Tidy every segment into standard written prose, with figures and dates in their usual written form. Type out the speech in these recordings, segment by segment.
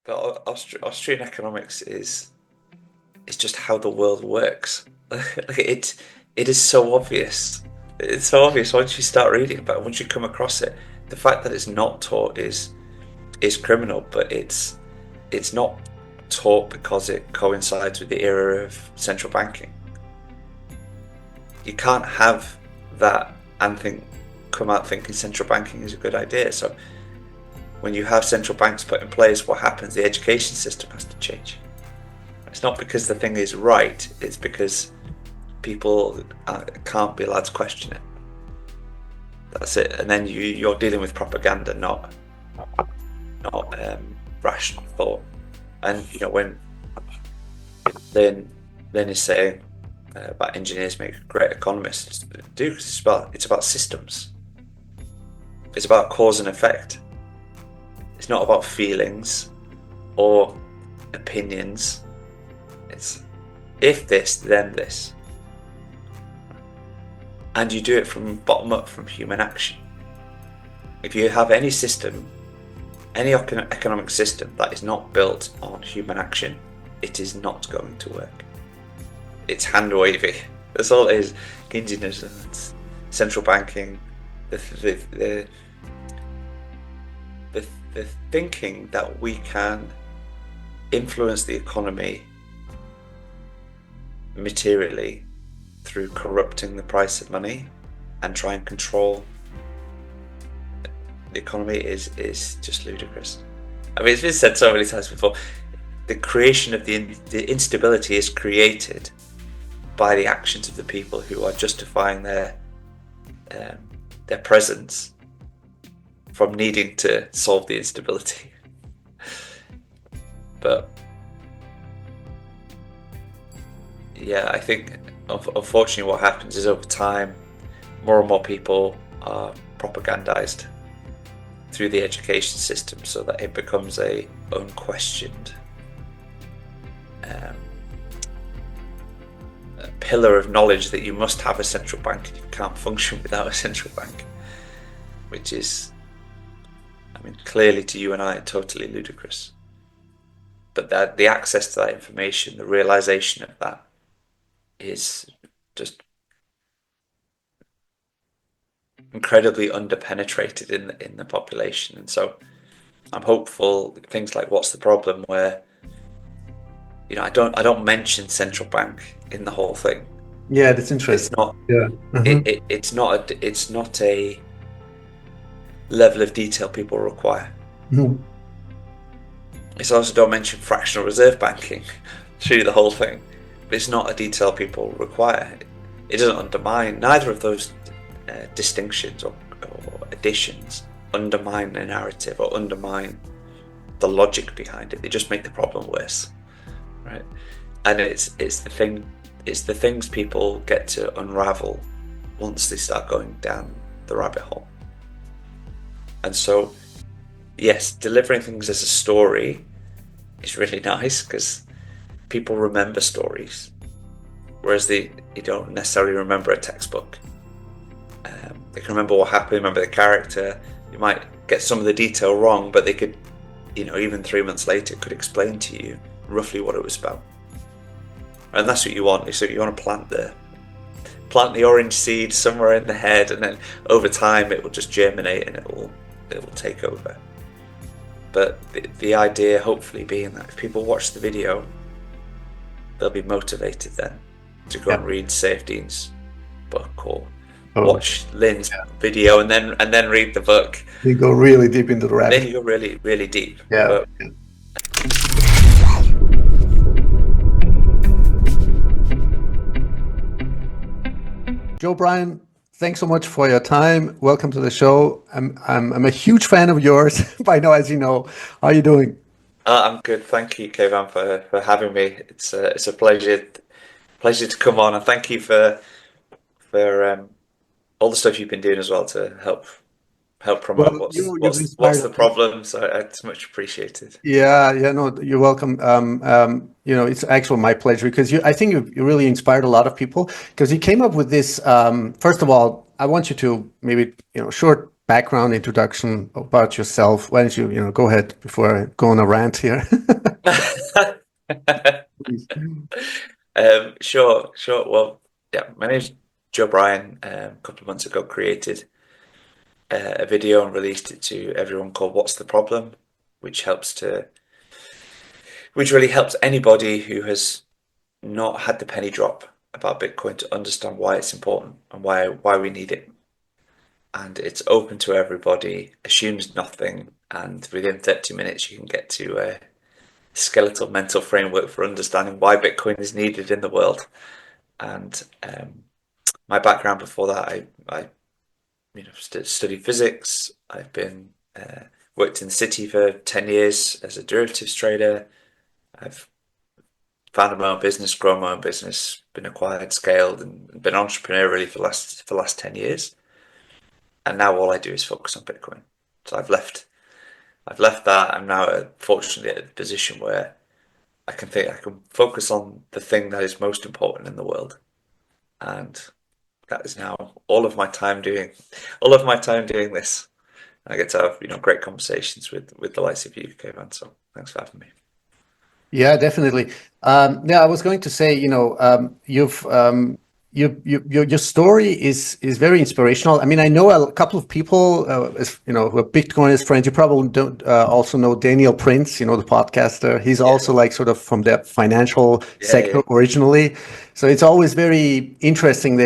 But Austrian economics is just how the world works. Like it is so obvious. It's so obvious once you start reading about it, once you come across it. The fact that it's not taught is criminal, but it's not taught because it coincides with the era of central banking. You can't have that and come out thinking central banking is a good idea. So when you have central banks put in place, what happens? The education system has to change. It's not because the thing is right, it's because people can't be allowed to question it. That's it. And then you're dealing with propaganda, not rational thought. And when Lynn is saying about engineers make great economists, do it's about systems. It's about cause and effect. It's not about feelings or opinions. It's if this, then this. And you do it from bottom up, from human action. If you have any system, any economic system that is not built on human action, it is not going to work. It's hand wavy. That's all it is. Keynesianism, central banking, the thinking that we can influence the economy materially through corrupting the price of money and try and control the economy is just ludicrous. I mean, it's been said so many times before. The creation of the instability is created by the actions of the people who are justifying their presence from needing to solve the instability. But yeah, I think unfortunately what happens is over time more and more people are propagandized through the education system so that it becomes a unquestioned pillar of knowledge that you must have a central bank and you can't function without a central bank, which is, I mean, clearly to you and I totally ludicrous. But that the access to that information, the realization of that is just incredibly underpenetrated in the population. And so I'm hopeful things like What's the Problem, where I don't mention central bank in the whole thing. Yeah, that's interesting. It's not Yeah. it's not a level of detail people require. Mhm. It's also don't mention fractional reserve banking through the whole thing. But it's not a detail people require. It doesn't undermine, neither of those distinctions or additions undermine the narrative or undermine the logic behind it. They just make the problem worse, right? And it's the things people get to unravel once they start going down the rabbit hole. And so, yes, delivering things as a story is really nice because people remember stories, whereas you don't necessarily remember a textbook. They can remember what happened, remember the character. You might get some of the detail wrong, but they could, even 3 months later, could explain to you roughly what it was about. And that's what you want. So you want to plant the orange seed somewhere in the head, and then over time it will just germinate and it will take over. But the idea, hopefully, being that if people watch the video, they'll be motivated then to go and read Dean's book or watch Lynn's video and then read the book. You go really deep into the rabbit. Then you go really, really deep. Yeah. Joe, Bryan, thanks so much for your time. Welcome to the show. I'm a huge fan of yours by now, as you know. How are you doing? I'm good. Thank you, Keyvan, for having me. It's a pleasure to come on, and thank you for all the stuff you've been doing as well to help promote Well, you've what's inspired the me. problem. So it's much appreciated. Yeah, no, you're welcome. It's actually my pleasure because I think you really inspired a lot of people because you came up with this. First of all, I want you to maybe, short background introduction about yourself. Why don't you go ahead before I go on a rant here? Please. Sure. Well, yeah, my name's Joe Bryan. A couple of months ago, created a video and released it to everyone called "What's the Problem," which which really helps anybody who has not had the penny drop about Bitcoin to understand why it's important and why we need it. And it's open to everybody, assumes nothing, and within 30 minutes you can get to a skeletal mental framework for understanding why Bitcoin is needed in the world. And my background before that, I studied physics. I've been worked in the city for 10 years as a derivatives trader. I've founded my own business, grown my own business, been acquired, scaled, and been an entrepreneur really for the last 10 years. And now all I do is focus on Bitcoin. So I've left that. I'm now fortunately at a position where I can focus on the thing that is most important in the world. And that is now all of my time doing this. I get to have, great conversations with the likes of you, Keyvan. So thanks for having me. Yeah, definitely. Yeah, I was going to say, your story is very inspirational. I mean, I know a couple of people, who are Bitcoiners friends. You probably don't also know Daniel Prince, the podcaster. He's Yeah, also like sort of from the financial yeah. sector originally. So it's always very interesting.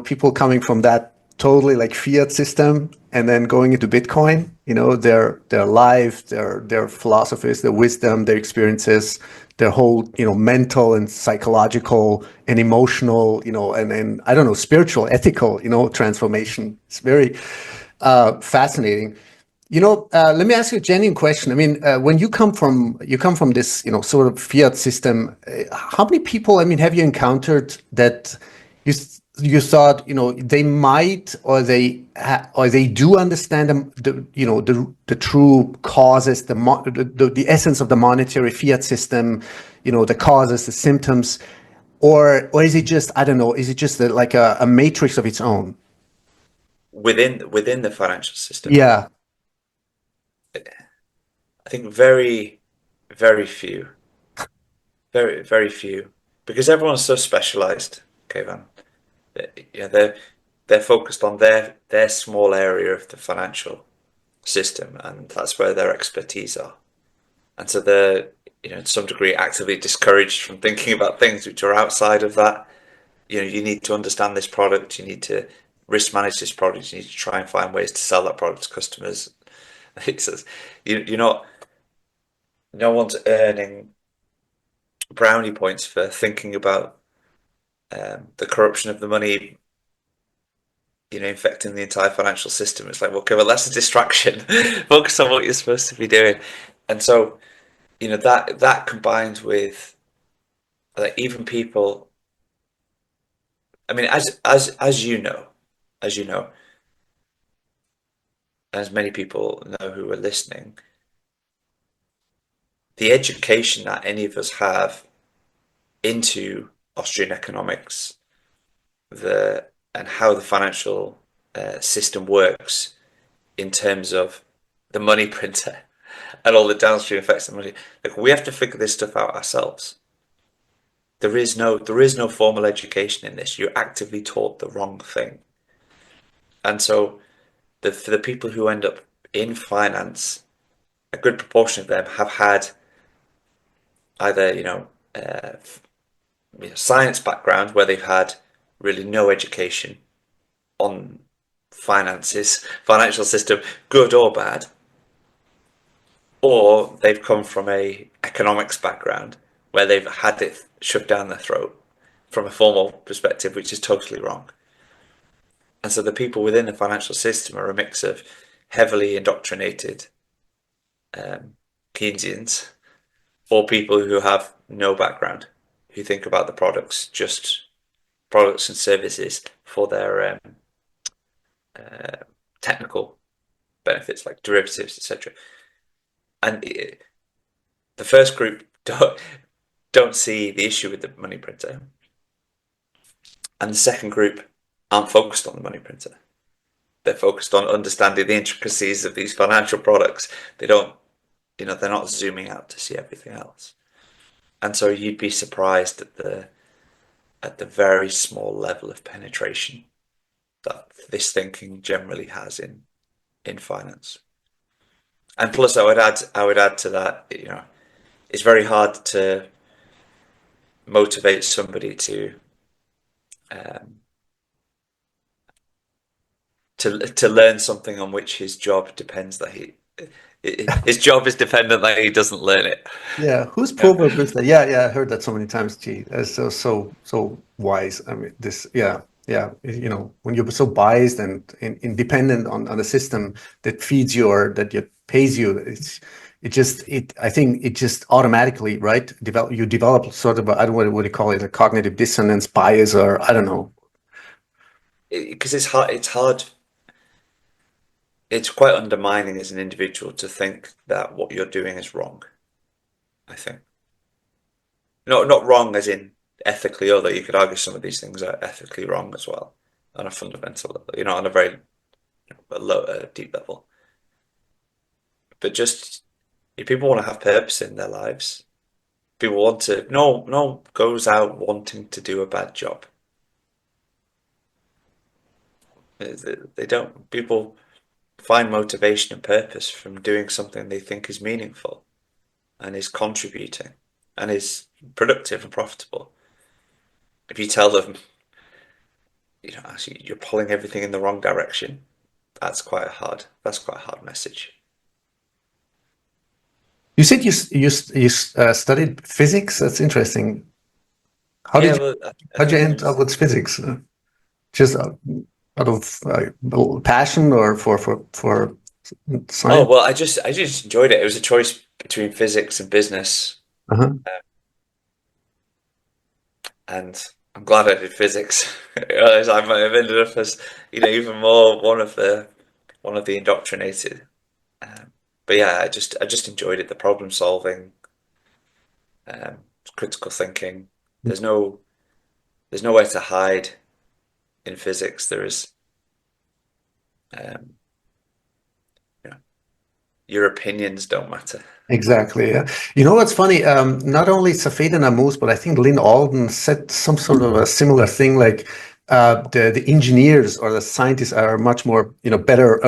People coming from that totally like fiat system and then going into Bitcoin, their life, their philosophies, their wisdom, their experiences, their whole, mental and psychological and emotional, and I don't know, spiritual, ethical, transformation. It's very fascinating. Let me ask you a genuine question. I mean, when you come from this, sort of fiat system, how many people, I mean, have you encountered that you thought, they might or they do understand the true causes, the essence of the monetary fiat system, the causes, the symptoms, or is it just, I don't know, is it just like a matrix of its own? Within the financial system, Yeah. I think very few, very few, because everyone's so specialized, Kayvan. They're focused on their small area of the financial system, and that's where their expertise are. And so they're, to some degree, actively discouraged from thinking about things which are outside of that. You need to understand this product. You need to risk manage this product. You need to try and find ways to sell that product to customers. It's you're not. No one's earning brownie points for thinking about the corruption of the money, infecting the entire financial system. It's like, well, okay, well, that's a distraction. Focus on what you're supposed to be doing. And so, that combined with even people. I mean, as as you know, as many people know who are listening, the education that any of us have into Austrian economics, the and how the financial system works in terms of the money printer and all the downstream effects of money. Like we have to figure this stuff out ourselves. There is no formal education in this. You're actively taught the wrong thing. And so for the people who end up in finance, a good proportion of them have had either, science background where they've had really no education on finances, financial system, good or bad, or they've come from a economics background where they've had it shoved down their throat from a formal perspective, which is totally wrong. And so the people within the financial system are a mix of heavily indoctrinated Keynesians or people who have no background, who think about the products, just products and services for their technical benefits like derivatives, etc. And the first group don't see the issue with the money printer, and the second group aren't focused on the money printer. They're focused on understanding the intricacies of these financial products. They don't, they're not zooming out to see everything else. And so you'd be surprised at the very small level of penetration that this thinking generally has in finance. And plus, I would add to that, it's very hard to motivate somebody um, to learn something on which his job depends that his job is dependent that he doesn't learn it. Yeah, whose Yeah. proverb is that? Yeah, yeah, I heard that so many times. Gee, that's so wise. I mean, this, yeah, yeah. When you're so biased and dependent on a system that feeds you or that pays you, I think it just automatically, right? You develop sort of I don't know what do you call it, a cognitive dissonance bias, or I don't know. Because it's hard. It's hard. It's quite undermining as an individual to think that what you're doing is wrong. I think. Not wrong as in ethically, although you could argue some of these things are ethically wrong as well on a fundamental level, on a very low, deep level. But just if people want to have purpose in their lives, people want to. No goes out wanting to do a bad job. They don't. People find motivation and purpose from doing something they think is meaningful and is contributing and is productive and profitable. If you tell them, actually you're pulling everything in the wrong direction, that's quite a hard message. You said you studied physics. That's interesting. How Yeah, did you well, I how'd you think end up with physics? Just out of passion or for oh science? well, I just enjoyed it. It was a choice between physics and business, Uh-huh. and I'm glad I did physics. Otherwise, I might have ended up as even more one of the indoctrinated. Um, but yeah, I just enjoyed it. The problem solving, um, critical thinking. There's no there's nowhere to hide in physics. There is, um, you know, your opinions don't matter. Exactly. Yeah. You know what's funny? Not only Safed and Amos, but I think Lynn Alden said some sort of a similar thing. Like the engineers or the scientists are much more better,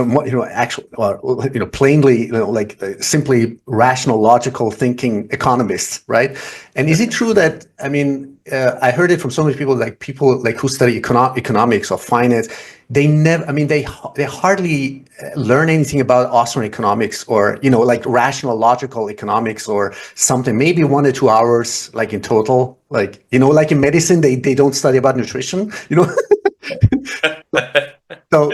actual or plainly like simply rational, logical thinking economists, right? And is it true that I mean I heard it from so many people like who study economics or finance. They never, I mean, they hardly learn anything about Austrian economics or, like rational, logical economics or something, maybe 1 or 2 hours, like in total, like, like in medicine, they don't study about nutrition, So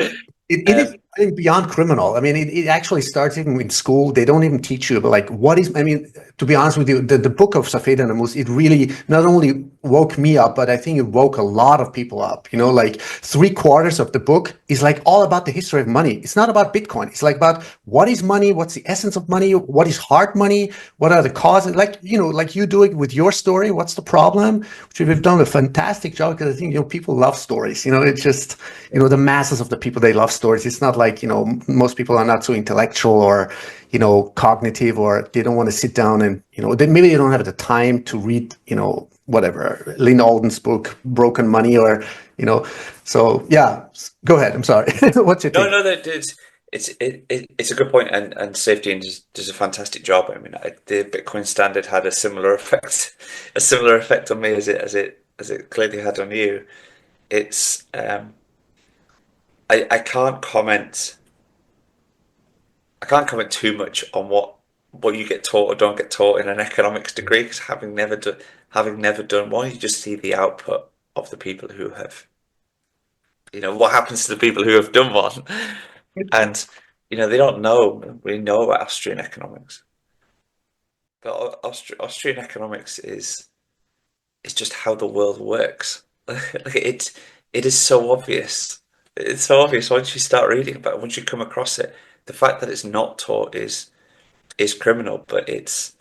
it is, Um, I think, beyond criminal. I mean, it actually starts even in school. They don't even teach you, but like, what is, I mean, to be honest with you, the book of Safed and Amus, it really not only woke me up, but I think it woke a lot of people up. Like 3/4 of the book is like all about the history of money. It's not about Bitcoin. It's like about what is money? What's the essence of money? What is hard money? What are the causes? Like, like you do it with your story. What's the problem? Which we've done a fantastic job because I think, people love stories. It's just, the masses of the people, they love stories. It's not like, most people are not so intellectual or, cognitive, or they don't want to sit down and, maybe they don't have the time to read, whatever, Lynn Alden's book, Broken Money, or, so yeah, go ahead. I'm sorry. What's your no, take? no, that it's a good point, and Safety does a fantastic job. I mean, the Bitcoin standard had a similar effect on me as it clearly had on you. It's I can't comment. I can't comment too much on what you get taught or don't get taught in an economics degree, because having never done one, you just see the output of the people who have, what happens to the people who have done one, and they don't know really know about Austrian economics. But Austrian economics is just how the world works. Like it is so obvious. It's so obvious once you start reading about it, once you come across it. The fact that it's not taught is criminal, but it's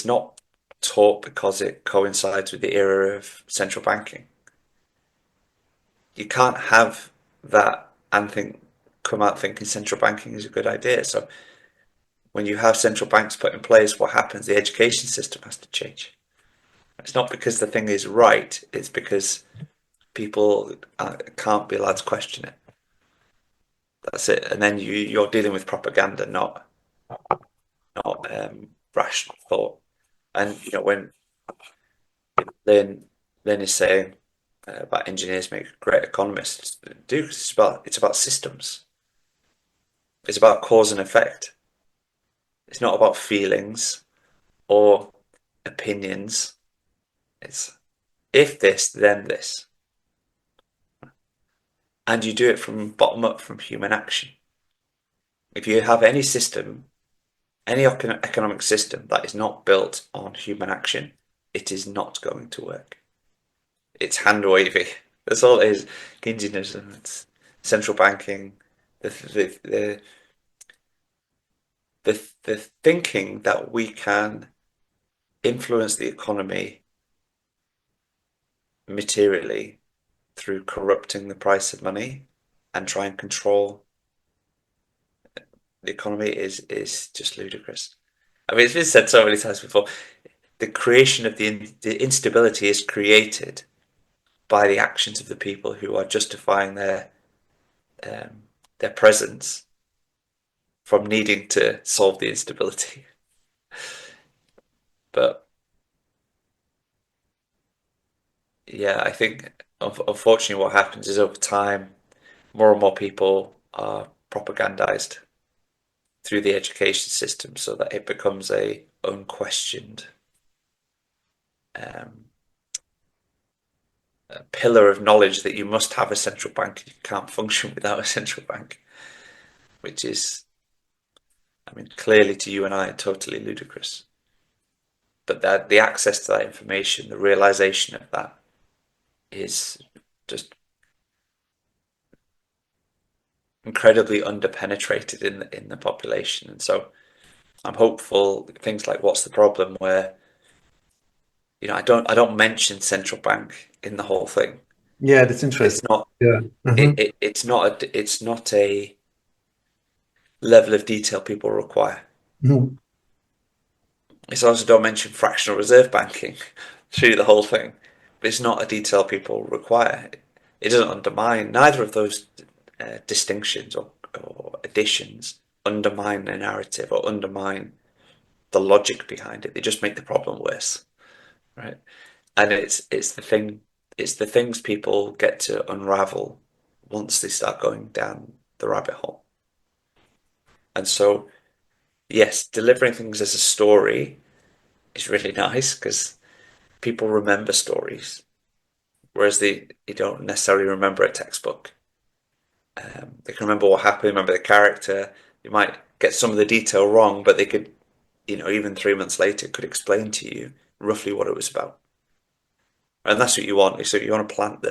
not taught because it coincides with the era of central banking. You can't have that and think. come out thinking central banking is a good idea. So when you have central banks put in place, what happens? The education system has to change. It's not because the thing is right, it's because people can't be allowed to question it. That's it. And then you're dealing with propaganda, not rational thought. And when Lynn is saying about engineers make great economists, do, because it's about systems. It's about cause and effect. It's not about feelings or opinions. It's if this, then this. And you do it from bottom up, from human action. If you have any system, any economic system that is not built on human action, it is not going to work. It's hand wavy. That's all it is. Keynesianism, it's central banking, the thinking that we can influence the economy materially through corrupting the price of money and try and control the economy is just ludicrous. I mean, it's been said so many times before. The creation of the instability is created by the actions of the people who are justifying their presence from needing to solve the instability. But yeah, I think unfortunately what happens is over time, more and more people are propagandized through the education system so that it becomes a unquestioned a pillar of knowledge that you must have a central bank. You can't function without a central bank, which is, I mean, clearly to you and I, totally ludicrous. But that the access to that information, the realization of that, is just incredibly underpenetrated in the population. And so I'm hopeful things like What's the Problem, where I don't mention central bank in the whole thing. Yeah, that's interesting. It's not Yeah. Mm-hmm. it's not a level of detail people require. Mm-hmm. It's also don't mention fractional reserve banking through the whole thing. But it's not a detail people require. It doesn't undermine, neither of those distinctions or additions undermine the narrative or undermine the logic behind it. They just make the problem worse, right? And it's the things people get to unravel once they start going down the rabbit hole. And so, yes, delivering things as a story is really nice because people remember stories, whereas they don't necessarily remember a textbook. They can remember what happened, remember the character. You might get some of the detail wrong, but they could, even 3 months later, could explain to you roughly what it was about. And that's what you want. So you want to plant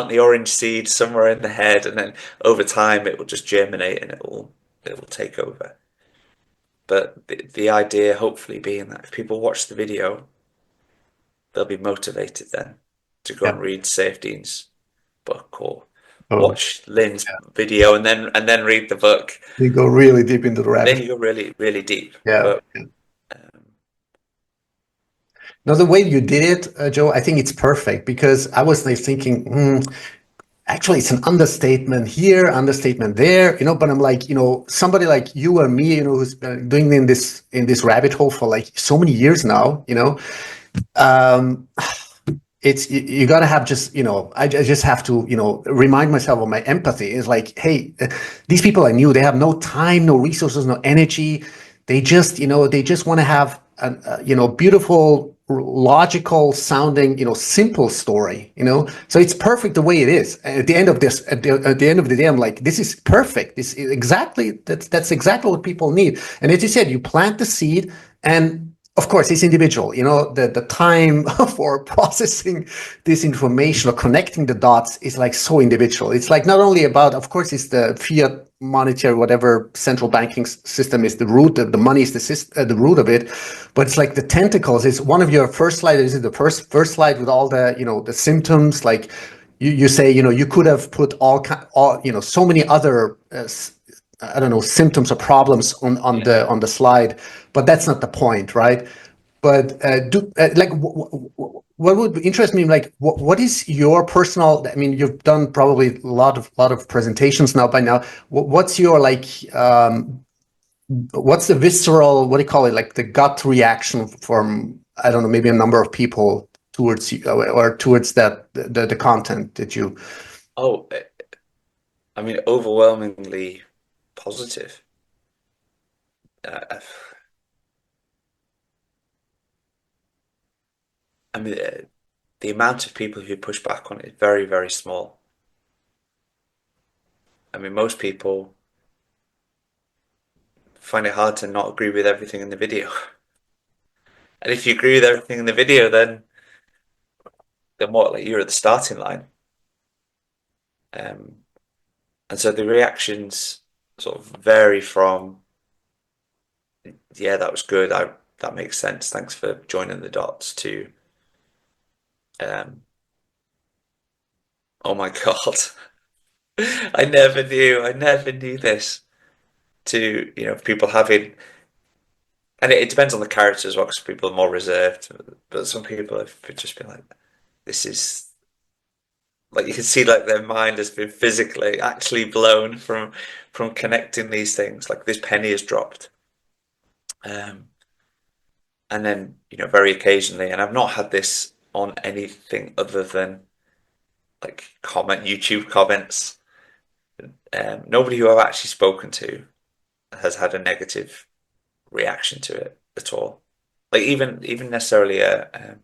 the orange seed somewhere in the head, and then over time it will just germinate and it will take over. But the idea, hopefully, being that if people watch the video, they'll be motivated then to go Yeah. and read Safedeen's book or Oh, watch Lynn's video and then read the book. you go really deep into the rabbit. Then you go really, really deep. Yeah. But Now, the way you did it, Joe, I think it's perfect because I was like thinking, actually, it's an understatement here, understatement there, but I'm like, somebody like you or me, who's been doing in this rabbit hole for like so many years now, it's you got to have just I just have to remind myself of my empathy. Is like, hey, these people I knew, they have no time, no resources, no energy. They just want to have a beautiful, logical sounding simple story. So it's perfect the way it is. At the end of this, at the end of the day, I'm like, this is perfect. This is that's exactly what people need. And as you said, you plant the seed, and of course, it's individual. The time for processing this information or connecting the dots is like so individual. It's like not only about, of course, it's the fiat monetary, whatever central banking system is the root of the money is the root of it, but it's like the tentacles. It's one of your first slides. Is the first slide with all the the symptoms like. you say, you could have put all, so many other, I don't know, symptoms or problems on the slide, but that's not the point, right? But what would interest me, like, what is your personal? I mean, you've done probably a lot of presentations now by now. What's your what's the visceral, what do you call it, like the gut reaction from, I don't know, maybe a number of people towards you, or towards the content that you? Oh, I mean, overwhelmingly positive. Uh, I mean, the amount of people who push back on it is very, very small. I mean, most people find it hard to not agree with everything in the video. And if you agree with everything in the video, then what? Like, you're at the starting line. Um, and so the reactions sort of vary from, yeah, that was good. That makes sense. Thanks for joining the dots, to, um, oh my God, I never knew this. To, people having, and it depends on the character as well, because people are more reserved, but some people have just been like, this is, like, you can see like their mind has been physically actually blown from connecting these things, like this penny has dropped. Um, and then, very occasionally, and I've not had this on anything other than like YouTube comments. Nobody who I've actually spoken to has had a negative reaction to it at all. Like, even necessarily a,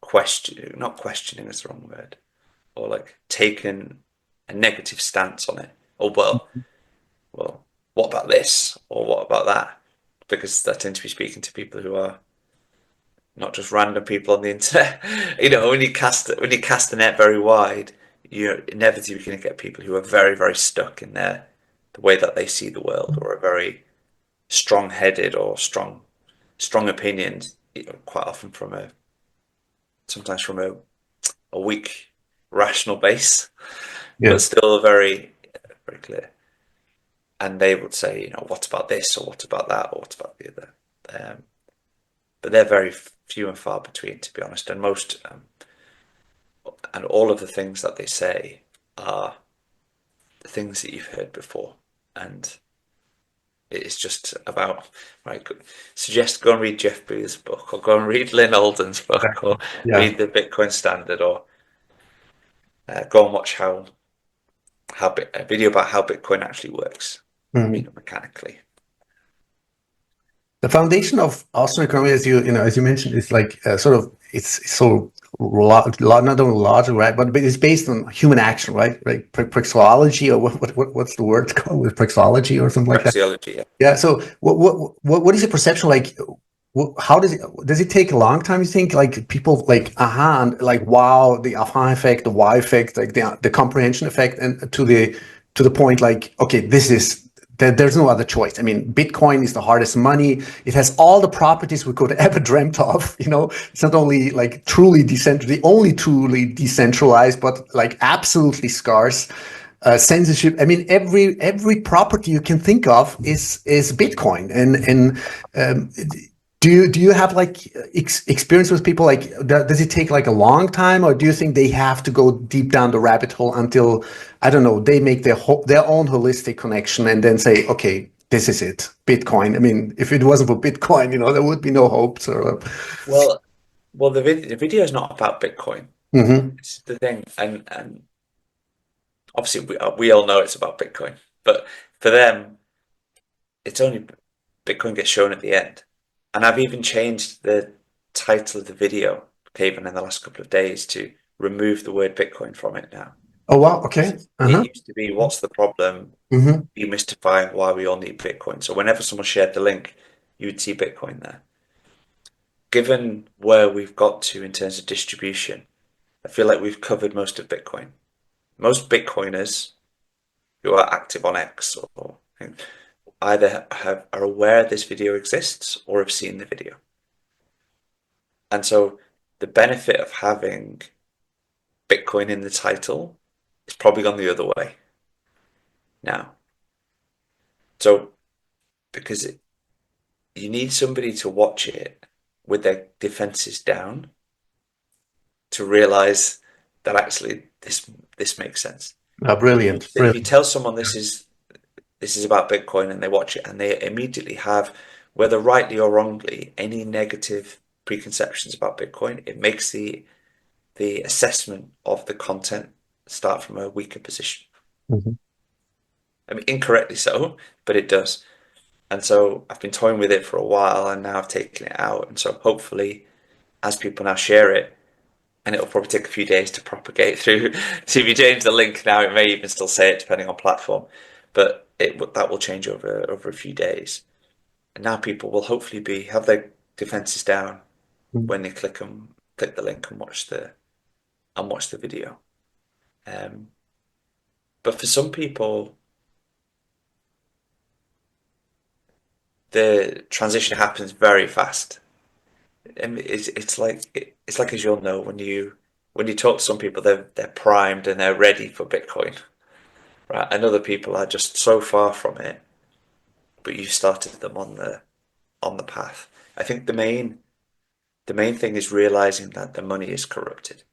question, not questioning is the wrong word, or like taken a negative stance on it. Oh, well, what about this, or what about that? Because I tend to be speaking to people who are not just random people on the internet. When you cast the net very wide, you're inevitably going to get people who are very, very stuck in the way that they see the world, or are very strong-headed, or strong opinions. Quite often sometimes from a weak rational base, Yeah. but still very, very clear. And they would say, what about this, or what about that, or what about the other? But they're very few and far between, to be honest. And and all of the things that they say are the things that you've heard before. And it's just about, right, go and read Jeff Booth's book, or go and read Lynn Alden's book, or Yeah. read the Bitcoin Standard, or go and watch a video about how Bitcoin actually works, Mhm. mechanically. The foundation of Austrian economy, as you mentioned, is like sort of, it's so not only larger, right, but it's based on human action, right? Right, praxeology, or what's the word called, with praxeology or something like that. Praxeology, yeah. Yeah. So what is your perception like? How does it take a long time? You think, like, people like aha, and like wow, the aha effect, the why effect, like the comprehension effect, and to the point, like, okay, there's no other choice. I mean, Bitcoin is the hardest money. It has all the properties we could ever dreamt of. It's not only like truly decentralized, the only truly decentralized, but like absolutely scarce. Censorship. I mean, every property you can think of is Bitcoin. And um, do you have like experience with people, like, does it take like a long time, or do you think they have to go deep down the rabbit hole until, I don't know, they make their own holistic connection and then say, okay, this is it, Bitcoin? I mean, if it wasn't for Bitcoin, there would be no hope. So, Well, the video is not about Bitcoin. mhm. It's the thing, and obviously we all know it's about Bitcoin, but for them, it's only Bitcoin gets shown at the end. And I've even changed the title of the video, Keyvan, in the last couple of days, to remove the word Bitcoin from it now. Oh wow, okay. It Uh-huh. used to be, what's the problem? Hmm. Demystify why we all need Bitcoin. So whenever someone shared the link, you would see Bitcoin there. Given where we've got to in terms of distribution, I feel like we've covered most of Bitcoin. Most Bitcoiners who are active on X, or either are aware this video exists, or have seen the video. And so the benefit of having Bitcoin in the title is probably gone the other way now. So because you need somebody to watch it with their defenses down to realize that actually this makes sense. Brilliant, If you brilliant. tell someone this is about Bitcoin and they watch it and they immediately have, whether rightly or wrongly, any negative preconceptions about Bitcoin, it makes the assessment of the content start from a weaker position. Mhm. I mean, incorrectly so, but it does. And so I've been toying with it for a while and now I've taken it out. And so hopefully, as people now share it, and it'll probably take a few days to propagate through. So if you change the link now, it may even still say it depending on platform, but that will change over a few days. And now people will hopefully have their defenses down when they click the link and watch the video. Um, but for some people, the transition happens very fast. And it's like, as you'll know, when you talk to some people, they're primed and they're ready for Bitcoin, right? And other people are just so far from it, but you've started them on the path. I think the main thing is realizing that the money is corrupted.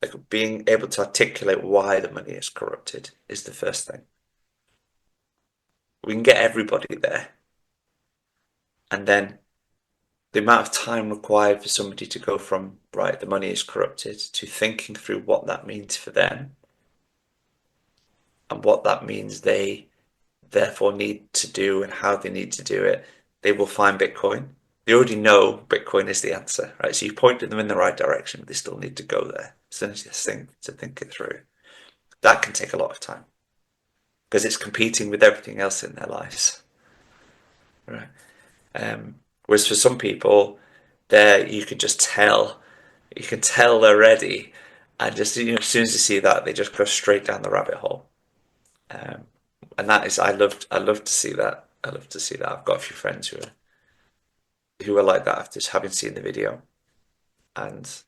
Like being able to articulate why the money is corrupted is the first thing. We can get everybody there, and then the amount of time required for somebody to go from right, the money is corrupted, to thinking through what that means for them and what that means they therefore need to do and how they need to do it, they will find Bitcoin. They already know Bitcoin is the answer, right? So you pointed them in the right direction, but they still need to go there. So it's just thing to think it through. That can take a lot of time because it's competing with everything else in their lives, right? Whereas for some people, there you can just tell, you can tell they're ready, and just as soon as you see that, they just go straight down the rabbit hole. Um, and that is, I love to see that. I love to see that. I've got a few friends who are like that after just having seen the video, and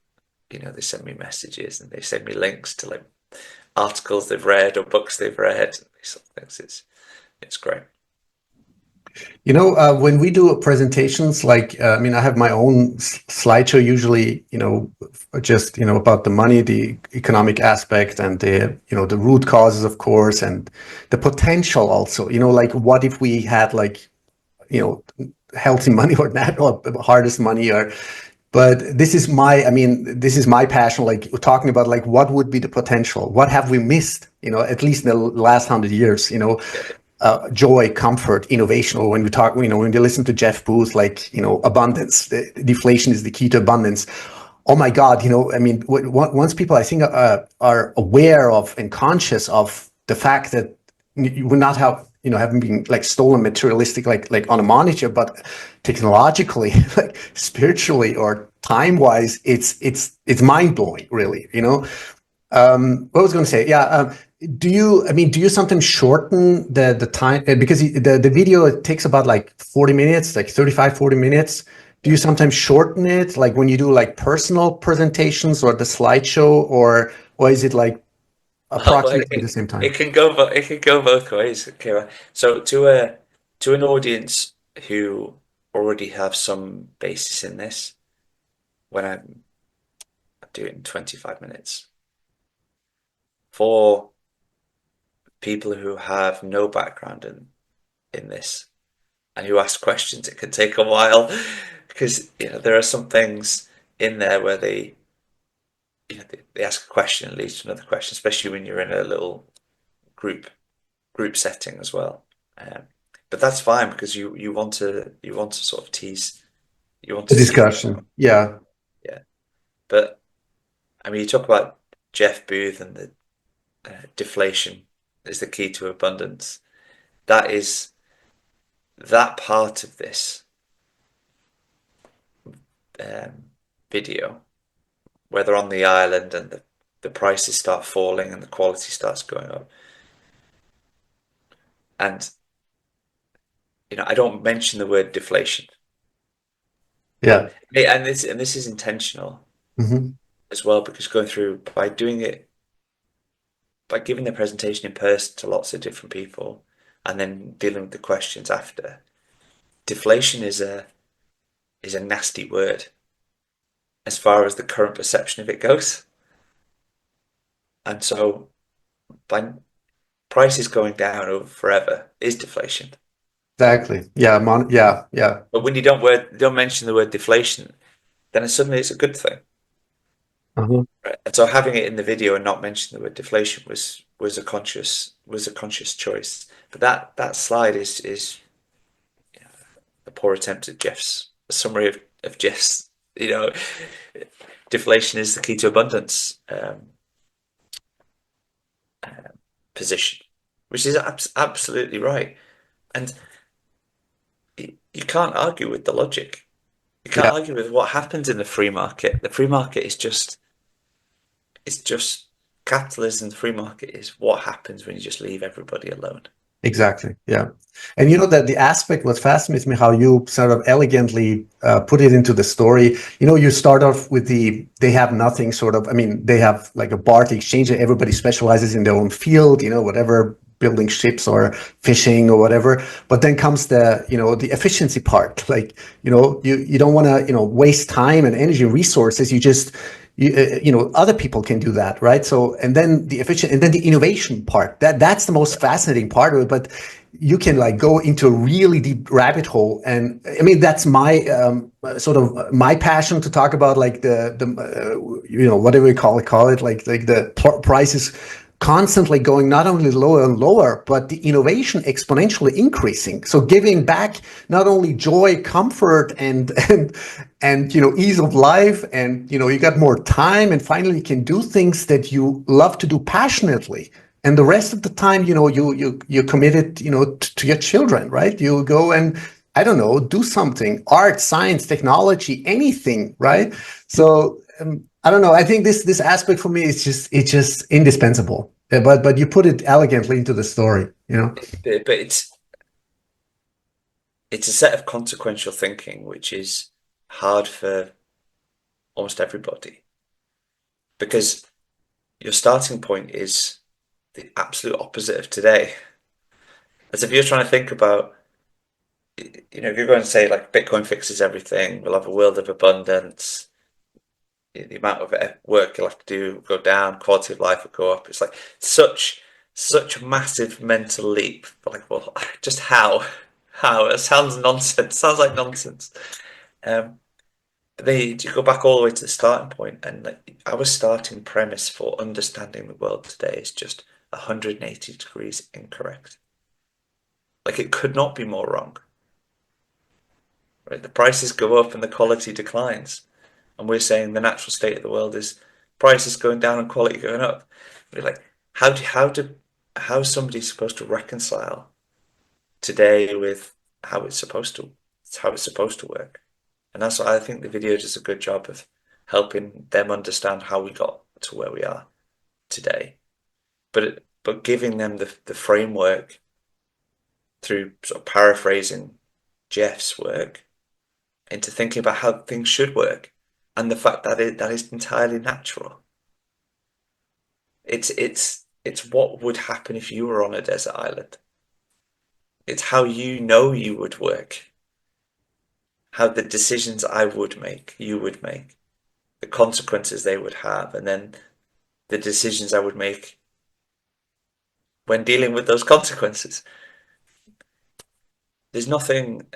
they send me messages and they send me links to like articles they've read or books they've read. These sort of things. It's great. When we do presentations, like, I mean, I have my own slideshow usually, just, about the money, the economic aspect and the root causes, of course, and the potential also, like what if we had like, healthy money or not, or hardest money but this is my passion, like talking about like what would be the potential, what have we missed, at least in the last 100 years, Yeah. joy, comfort, innovation, or when we talk, when you listen to Jeff Booth, like, abundance, deflation is the key to abundance. Oh my God, I mean, once people, I think, are aware of and conscious of the fact that we're not haven't been like stolen materialistic, like on a monitor, but technologically, like spiritually or time wise, it's mind blowing, really, what I was going to say, yeah. Do you sometimes shorten the time, because the video, it takes about like 40 minutes, like 35, 40 minutes. Do you sometimes shorten it, like when you do like personal presentations or the slideshow, or is it like Well, approximately the same time? it can go both ways, Kira. So to an audience who already have some basis in this, when I'm doing 25 minutes, for people who have no background in this and who ask questions, it can take a while because there are some things in there where they ask a question and leads to another question, especially when you're in a little group group setting as well. Um, but that's fine because you want to sort of tease, you want The to tease them discussion, out. yeah. Yeah. But I mean, you talk about Jeff Booth and the deflation is the key to abundance. That is that part of this um, video where they're on the island and the prices start falling and the quality starts going up. And I don't mention the word deflation. Yeah. And this is intentional Hmm. as well, because going through by doing it by giving the presentation in person to lots of different people and then dealing with the questions after. Deflation is a nasty word as far as the current perception of it goes. And so by prices going down over forever is deflation. Exactly. Yeah. Yeah. Yeah. But when you don't mention the word deflation, then suddenly it's a good thing. Uh-huh. Right. And so having it in the video and not mentioning the word deflation was a conscious choice. But that slide is a poor attempt at Jeff's a summary of Jeff's, you know, deflation is the key to abundance position, which is absolutely right. And you can't argue with the logic. You can't Yeah. argue with what happens in the free market. The free market is just it's just capitalism. The free market is what happens when you just leave everybody alone. Exactly. Yeah. And you know that the aspect what fascinates me how you sort of elegantly put it into the story. You know, you start off with they have nothing sort of. I mean, they have like a barter exchange. Everybody specializes in their own field. You know, whatever building ships or fishing or whatever. But then comes the efficiency part. Like, you don't want to waste time and energy and resources. Other people can do that, right? So, and then the innovation part, that's the most fascinating part of it. But you can like go into a really deep rabbit hole, and I mean that's my sort of my passion to talk about, like the whatever we call it, like the prices constantly going not only lower and lower, but the innovation exponentially increasing. So giving back not only joy, comfort, and ease of life, and you got more time, and finally you can do things that you love to do passionately. And the rest of the time, you committed, to your children, right? You go and I don't know, do something, art, science, technology, anything, right? So I don't know. I think this aspect for me is just indispensable. But you put it elegantly into the story, you know. But it's a set of consequential thinking which is hard for almost everybody because your starting point is the absolute opposite of today. As if you're trying to think about, if you're going to say like Bitcoin fixes everything, we'll have a world of abundance, the amount of work you'll have to do will go down, quality of life will go up. It's like such a massive mental leap. But like, well, just how? How? It sounds nonsense. Sounds like nonsense. Um, but then you go back all the way to the starting point, and like our starting premise for understanding the world today is just 180 degrees incorrect. Like it could not be more wrong. Right? The prices go up and the quality declines. And we're saying the natural state of the world is prices going down and quality going up. We're like, how is somebody supposed to reconcile today with how it's supposed to work? And that's why I think the video does a good job of helping them understand how we got to where we are today. But giving them the framework through sort of paraphrasing Jeff's work into thinking about how things should work and the fact that that is entirely natural. It's what would happen if you were on a desert island. It's how you would work, how the decisions I would make, you would make, the consequences they would have, and then the decisions I would make when dealing with those consequences. There's nothing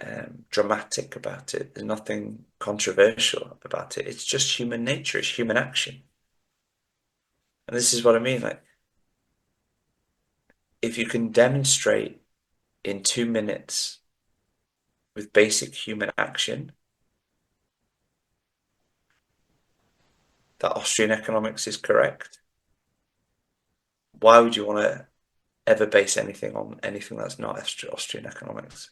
dramatic about it. There's nothing controversial about it. It's just human nature. It's human action. And this is what I mean. Like, if you can demonstrate in 2 minutes with basic human action that Austrian economics is correct, why would you want to ever base anything on anything that's not Austrian economics?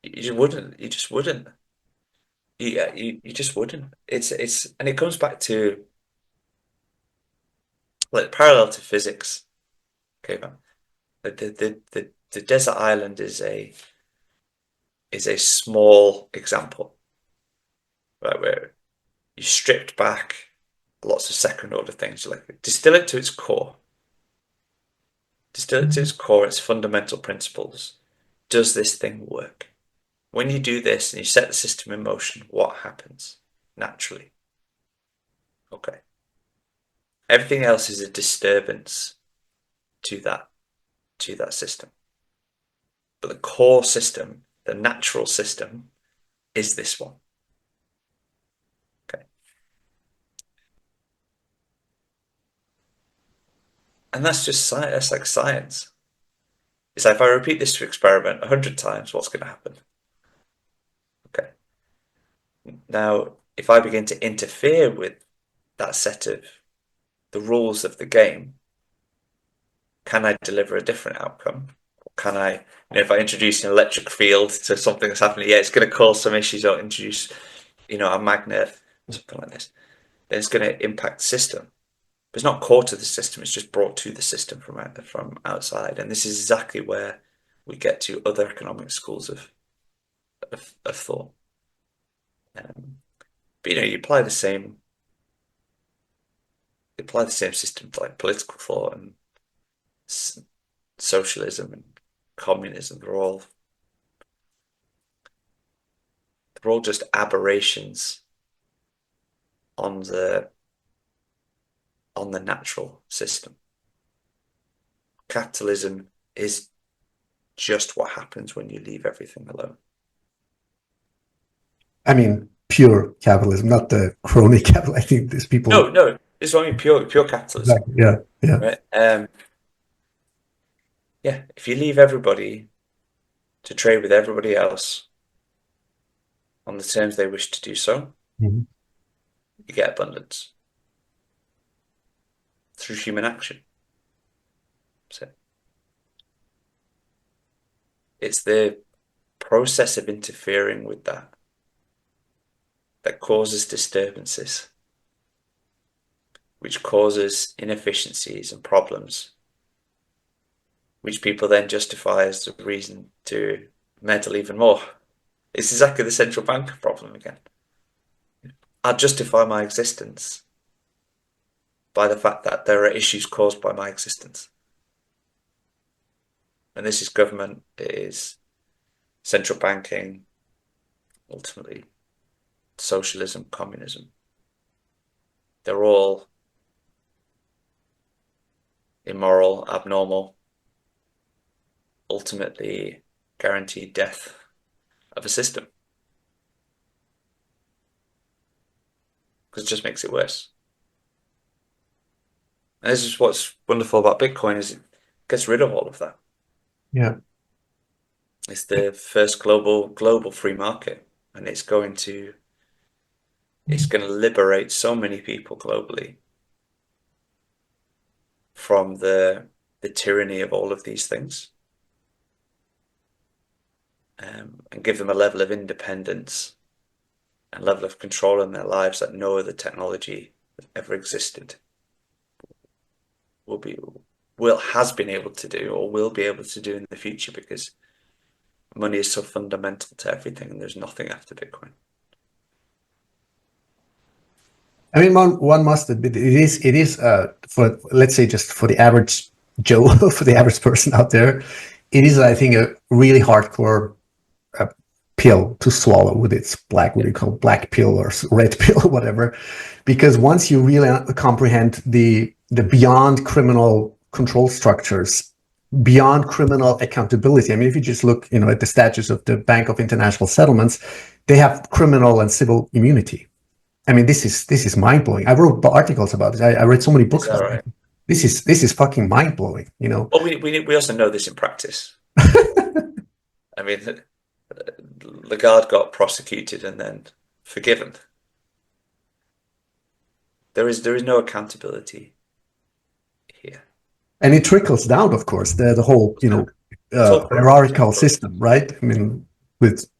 You just wouldn't. You just wouldn't. You just wouldn't. And it comes back to like parallel to physics. Okay, man. The the desert island is a small example, right, where you stripped back lots of second order things, like distill it to its core, its fundamental principles. Does this thing work? When you do this and you set the system in motion, what happens naturally? Okay. Everything else is a disturbance to that system. But the core system, the natural system, is this one. Okay. And that's just science. That's like science. It's like if I repeat this to experiment 100 times, what's going to happen? Okay. Now, if I begin to interfere with that set of the rules of the game, can I deliver a different outcome? Or can I, if I introduce an electric field to something that's happening, it's going to cause some issues, or introduce, a magnet, something like this, then it's going to impact the system. But it's not core to the system, it's just brought to the system from outside. And this is exactly where we get to other economic schools of thought. But you apply the same system to like political thought and socialism and communism. They're all just aberrations on the natural system. Capitalism is just what happens when you leave everything alone. I mean, pure capitalism, not the crony capital. I think these people. No, it's only pure capitalism. Exactly. Yeah. Right? Yeah. If you leave everybody to trade with everybody else on the terms they wish to do so, you get abundance through human action. So it's the process of interfering with that causes disturbances, which causes inefficiencies and problems, which people then justify as a reason to meddle even more. It's exactly the central bank problem again. I justify my existence by the fact that there are issues caused by my existence. And this is government, it is central banking, ultimately socialism, communism. They're all immoral, abnormal, ultimately guaranteed death of a system. Because it just makes it worse. And this is what's wonderful about Bitcoin, is it gets rid of all of that. Yeah. It's the first global free market, and it's going to liberate so many people globally from the tyranny of all of these things, and give them a level of independence and level of control in their lives that no other technology that ever existed has been able to do, or will be able to do in the future, because money is so fundamental to everything, and there's nothing after Bitcoin. I mean, one must admit, it is for, let's say, just for the average Joe, for the average person out there, it is, I think, a really hardcore pill to swallow with its what do you call black pill or red pill or whatever, because once you really comprehend the beyond criminal control structures, beyond criminal accountability. I mean, if you just look, at the statutes of the Bank of International Settlements, they have criminal and civil immunity. I mean, this is mind blowing. I wrote articles about this. I read so many books about it. This is fucking mind blowing. Well, we also know this in practice. I mean, Lagarde got prosecuted and then forgiven. There is no accountability here, and it trickles down, of course. The whole hierarchical system, right? I mean, with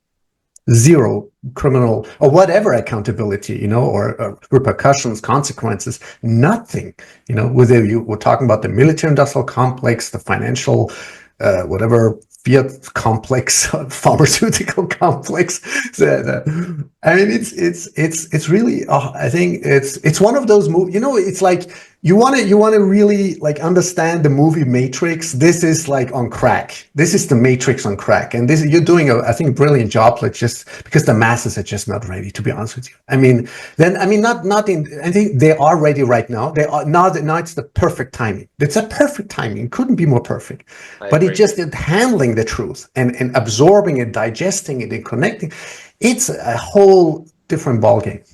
zero criminal or whatever accountability, or repercussions, consequences, nothing, whether you were talking about the military industrial complex, the financial whatever Fiat complex, pharmaceutical complex. I mean, it's really. I think it's one of those movies. You know, it's like you want to really like understand the movie Matrix. This is like on crack. This is the Matrix on crack, and this you're doing I think brilliant job. Like just because the masses are just not ready. To be honest with you, not in. I think they are ready right now. They are now. Now it's the perfect timing. It's a perfect timing. It couldn't be more perfect. I But it agree. just handling the truth and absorbing it, digesting it, and connecting. It's a whole different ballgame.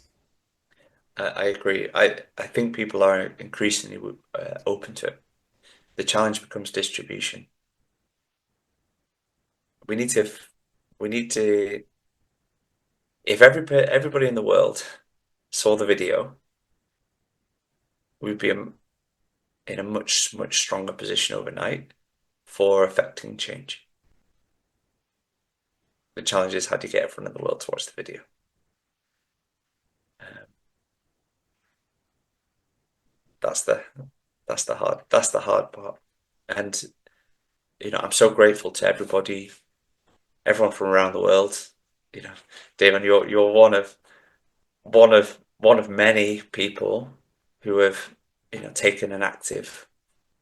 I agree. I think people are increasingly open to it. The challenge becomes distribution. We need to, we need to. If everybody in the world saw the video, we'd be in a much stronger position overnight for affecting change. The challenge is how do you get everyone in the world to watch the video? Um, that's the hard part. And I'm so grateful to everyone from around the world. Damon, you're one of many people who have taken an active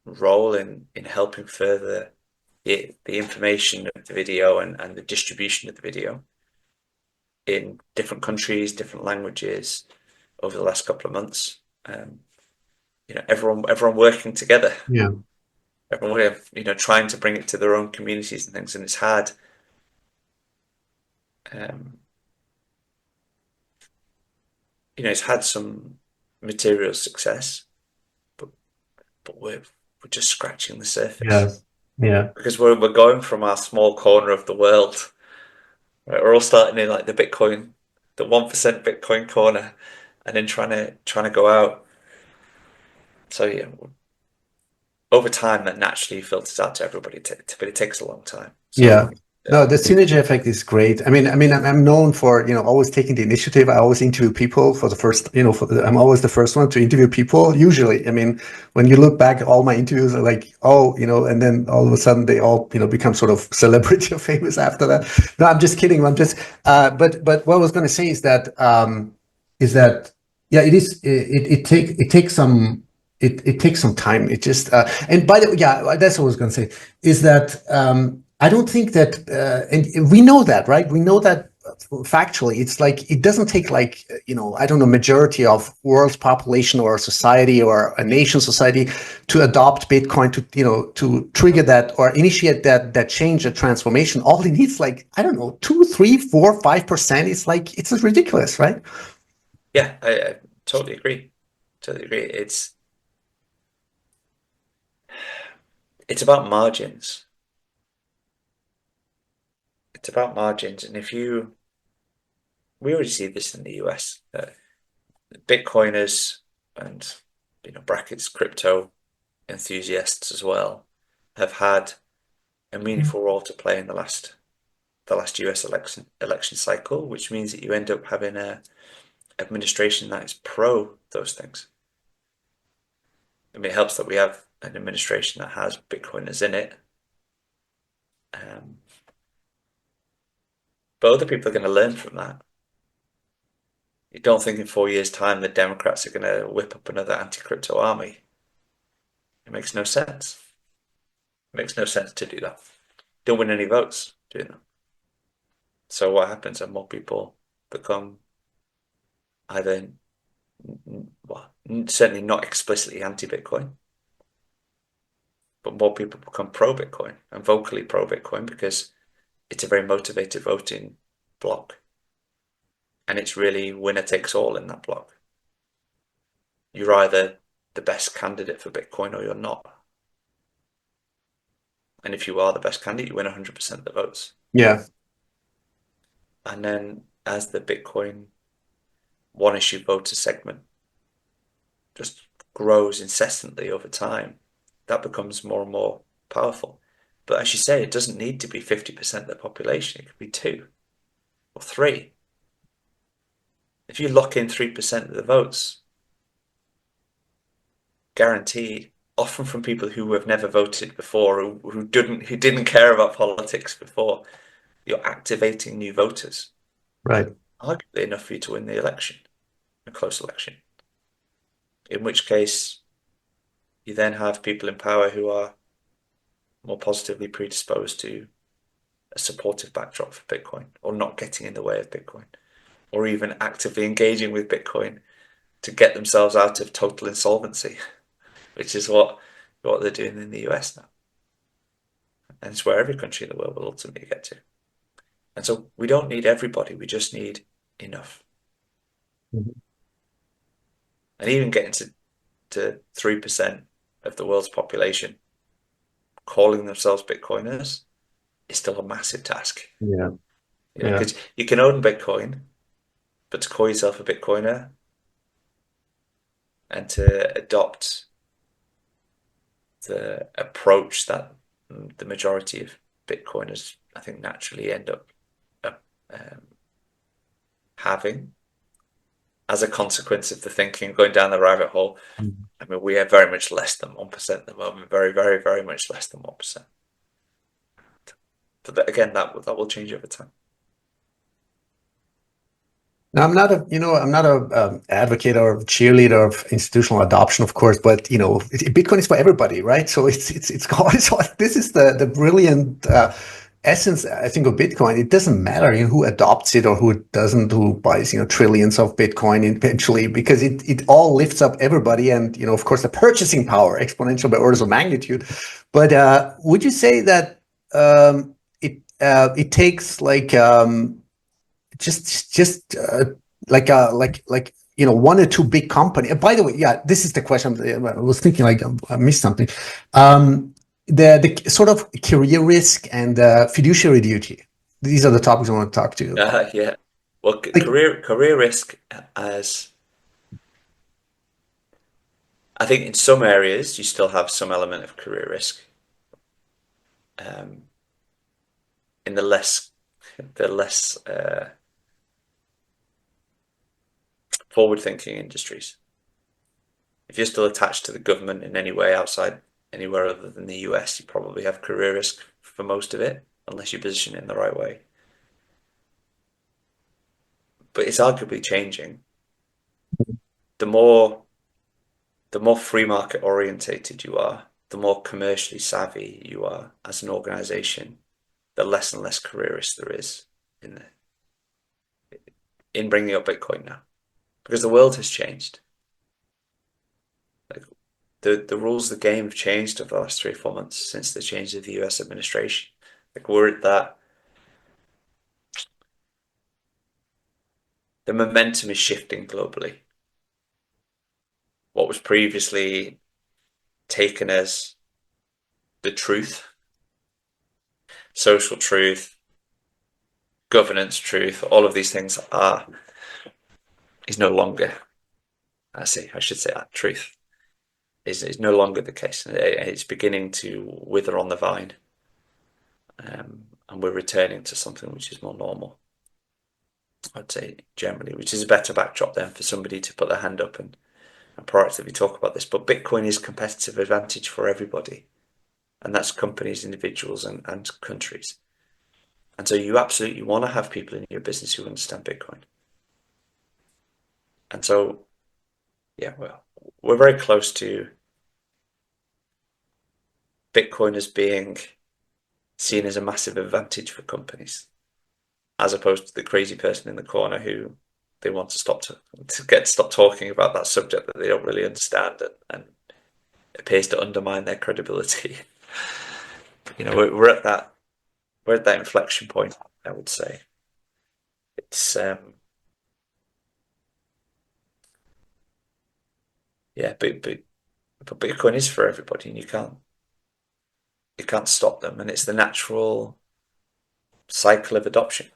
role in helping further the information of the video and the distribution of the video in different countries, different languages over the last couple of months. Everyone working together, Yeah. everyone trying to bring it to their own communities and things, and it's hard. Um, it's had some material success, but we're just scratching the Yeah. surface Yeah. because we're going from our small corner of the world. Right? We're all starting in like the 1% Bitcoin corner, and then trying to go out. So yeah, over time that naturally filters out to everybody, but it takes a long time. So Yeah. No, the synergy effect is great. I'm known for, always taking the initiative. I always interview people for the first, I'm always the first one to interview people. Usually, when you look back, all my interviews are like, oh, and then all of a sudden they all, become sort of celebrity or famous after that. No, I'm just kidding. But what I was going to say is that, yeah, it takes it takes some time. It just, and by the way, yeah, that's what I was going to say is that, I don't think that, and we know that, right? We know that factually. It's like it doesn't take like I don't know, majority of world's population or a society or a nation society to adopt Bitcoin to trigger that or initiate that change, that transformation. All it needs like I don't know 2, 3, 4, 5%. It's like it's ridiculous, right? yeah, I totally agree. Totally agree. It's about margins. It's about margins, and we already see this in the US. Bitcoiners and brackets crypto enthusiasts as well have had a meaningful role to play in the last US election cycle, which means that you end up having a administration that is pro those things. It helps that we have an administration that has Bitcoiners in it. But other people are going to learn from that. You don't think in 4 years' time the Democrats are going to whip up another anti-crypto army. It makes no sense. It makes no sense to do that. Don't win any votes doing that. So what happens? And more people become either, well, certainly not explicitly anti-Bitcoin, but more people become pro-Bitcoin and vocally pro-Bitcoin because it's a very motivated voting bloc. And it's really winner takes all in that bloc. You're either the best candidate for Bitcoin or you're not. And if you are the best candidate, you win 100% of the votes. Yeah. And then as the Bitcoin one issue voter segment just grows incessantly over time, that becomes more and more powerful. But as you say, it doesn't need to be 50% of the population. It could be 2 or 3. If you lock in 3% of the votes, guaranteed often from people who have never voted before, who didn't care about politics before. You're activating new voters, Right. arguably enough for you to win the election, a close election. In which case, you then have people in power who are more positively predisposed to a supportive backdrop for Bitcoin, or not getting in the way of Bitcoin, or even actively engaging with Bitcoin to get themselves out of total insolvency, which is what they're doing in the US now. And it's where every country in the world will ultimately get to. And so we don't need everybody, we just need enough. Mhm. And even getting to 3% of the world's population calling themselves Bitcoiners is still a massive task. Yeah. You know, Yeah. because you can own Bitcoin, but to call yourself a Bitcoiner and to adopt the approach that the majority of Bitcoiners, I think, naturally end up um, having as a consequence of the thinking going down the rabbit hole. Mhm. I mean, we are very much less than 1% at the moment, very, very, very much less than 1%. But again, that will change over time. Now, I'm not a advocate or cheerleader of institutional adoption, of course, but Bitcoin is for everybody, right? So it's always this is the brilliant essence, I think, of Bitcoin. It doesn't matter who adopts it or who doesn't, who buys trillions of Bitcoin eventually, because it all lifts up everybody, and of course the purchasing power exponential by orders of magnitude. But would you say that it takes like just one or two big company. By the way, yeah, this is the question. I was thinking like I missed something. The sort of career risk and fiduciary duty. These are the topics I want to talk to you about. Yeah. Well, Like, career risk, as I think in some areas you still have some element of career risk. Um, in the less forward-thinking industries. If you're still attached to the government in any way outside anywhere other than the US, you probably have career risk for most of it, unless you position it in the right way. But it's arguably changing. The more free market orientated you are, the more commercially savvy you are as an organization, the less and less career risk there is in bringing up Bitcoin now, because the world has changed. Like the rules of the game have changed over the last 3 or 4 months since the change of the US administration. Like we're at that. The momentum is shifting globally. What was previously taken as the truth, social truth, governance truth, all of these things is no longer. I should say that truth is no longer the case. It's beginning to wither on the vine, and we're returning to something which is more normal. I'd say generally, which is a better backdrop then for somebody to put their hand up and proactively talk about this. But Bitcoin is competitive advantage for everybody, and that's companies, individuals, and countries. And so you absolutely want to have people in your business who understand Bitcoin. And so, yeah, well, we're very close to Bitcoin as being seen as a massive advantage for companies, as opposed to the crazy person in the corner who they want to stop talking about that subject that they don't really understand, and appears to undermine their credibility. We're at that inflection point. I would say it's yeah, but Bitcoin is for everybody, and you can't stop them, and it's the natural cycle of adoption.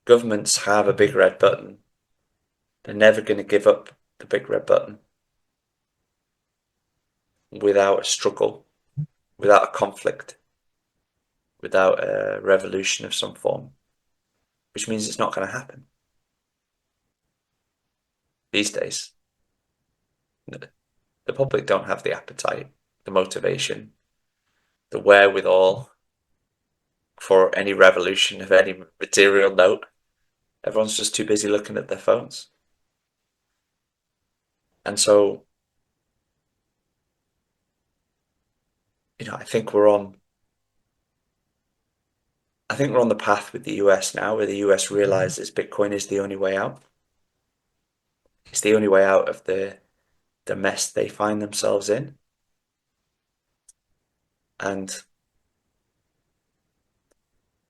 Governments have a big red button. They're never going to give up the big red button without a struggle, without a conflict, without a revolution of some form, which means it's not going to happen these days. The public don't have the appetite, the motivation, the wherewithal for any revolution of any material note. Everyone's just too busy looking at their phones. And so, I think we're on the path with the US now, where the US realizes Bitcoin is the only way out. It's the only way out of the mess they find themselves in. And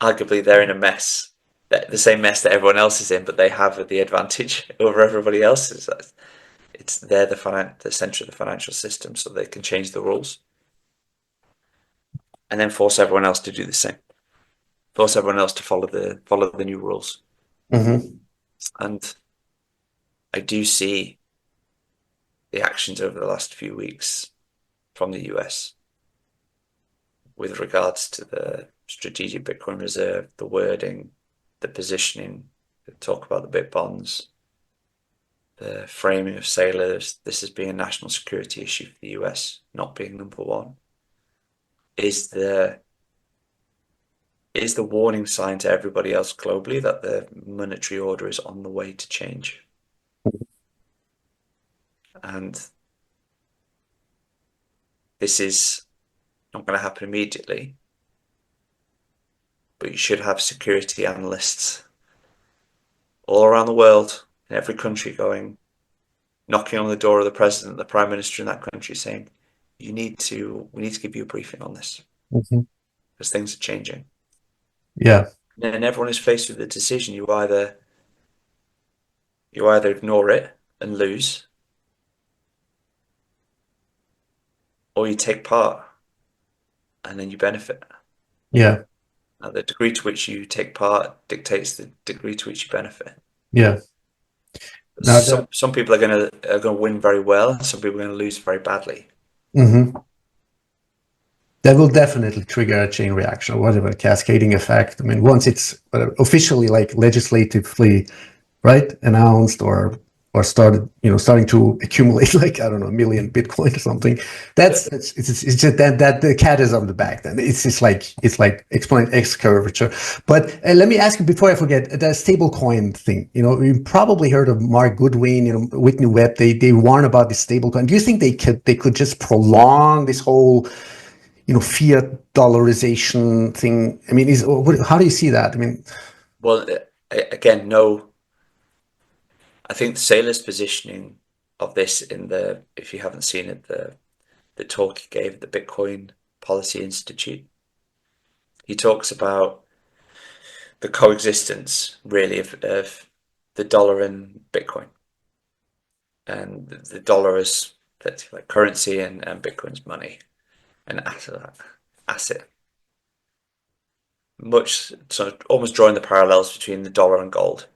arguably they're in a mess, the same mess that everyone else is in, but they have the advantage over everybody else. They're the center of the financial system, so they can change the rules and then force everyone else to do the same. Force everyone else to follow the new rules. Mm-hmm. And I do see the actions over the last few weeks from the US with regards to the strategic Bitcoin reserve, the wording, the positioning, the talk about the bit bonds, the framing of sailors, this as being a national security issue for the US, not being number one, is the warning sign to everybody else globally that the monetary order is on the way to change. And this is not going to happen immediately, but you should have security analysts all around the world, in every country, knocking on the door of the president, the prime minister in that country, saying, we need to give you a briefing on this, Mm-hmm. because things are changing. Yeah. And everyone is faced with the decision: you either ignore it and lose, or you take part and then you benefit. Yeah. Now, the degree to which you take part dictates the degree to which you benefit. Yeah. Now Some people are going to win very well, and some people are going to lose very badly. mm-hmm. That will definitely trigger a chain reaction or whatever, cascading effect. I mean, once it's officially like legislatively, right, announced or started, starting to accumulate like, I don't know, 1 million Bitcoin or something. It's just that the cat is on the back. Then it's just like exponent X curvature. But let me ask you before I forget the stablecoin thing. You probably heard of Mark Goodwin, Whitney Webb. They warn about the stablecoin. Do you think they could just prolong this whole fiat dollarization thing? I mean, how do you see that? I mean, well, again, no. I think the Saylor's positioning of this if you haven't seen it, the talk he gave at the Bitcoin Policy Institute, he talks about the coexistence really of the dollar and Bitcoin, and the dollar as like currency and Bitcoin's money and asset. Much so, almost drawing the parallels between the dollar and gold.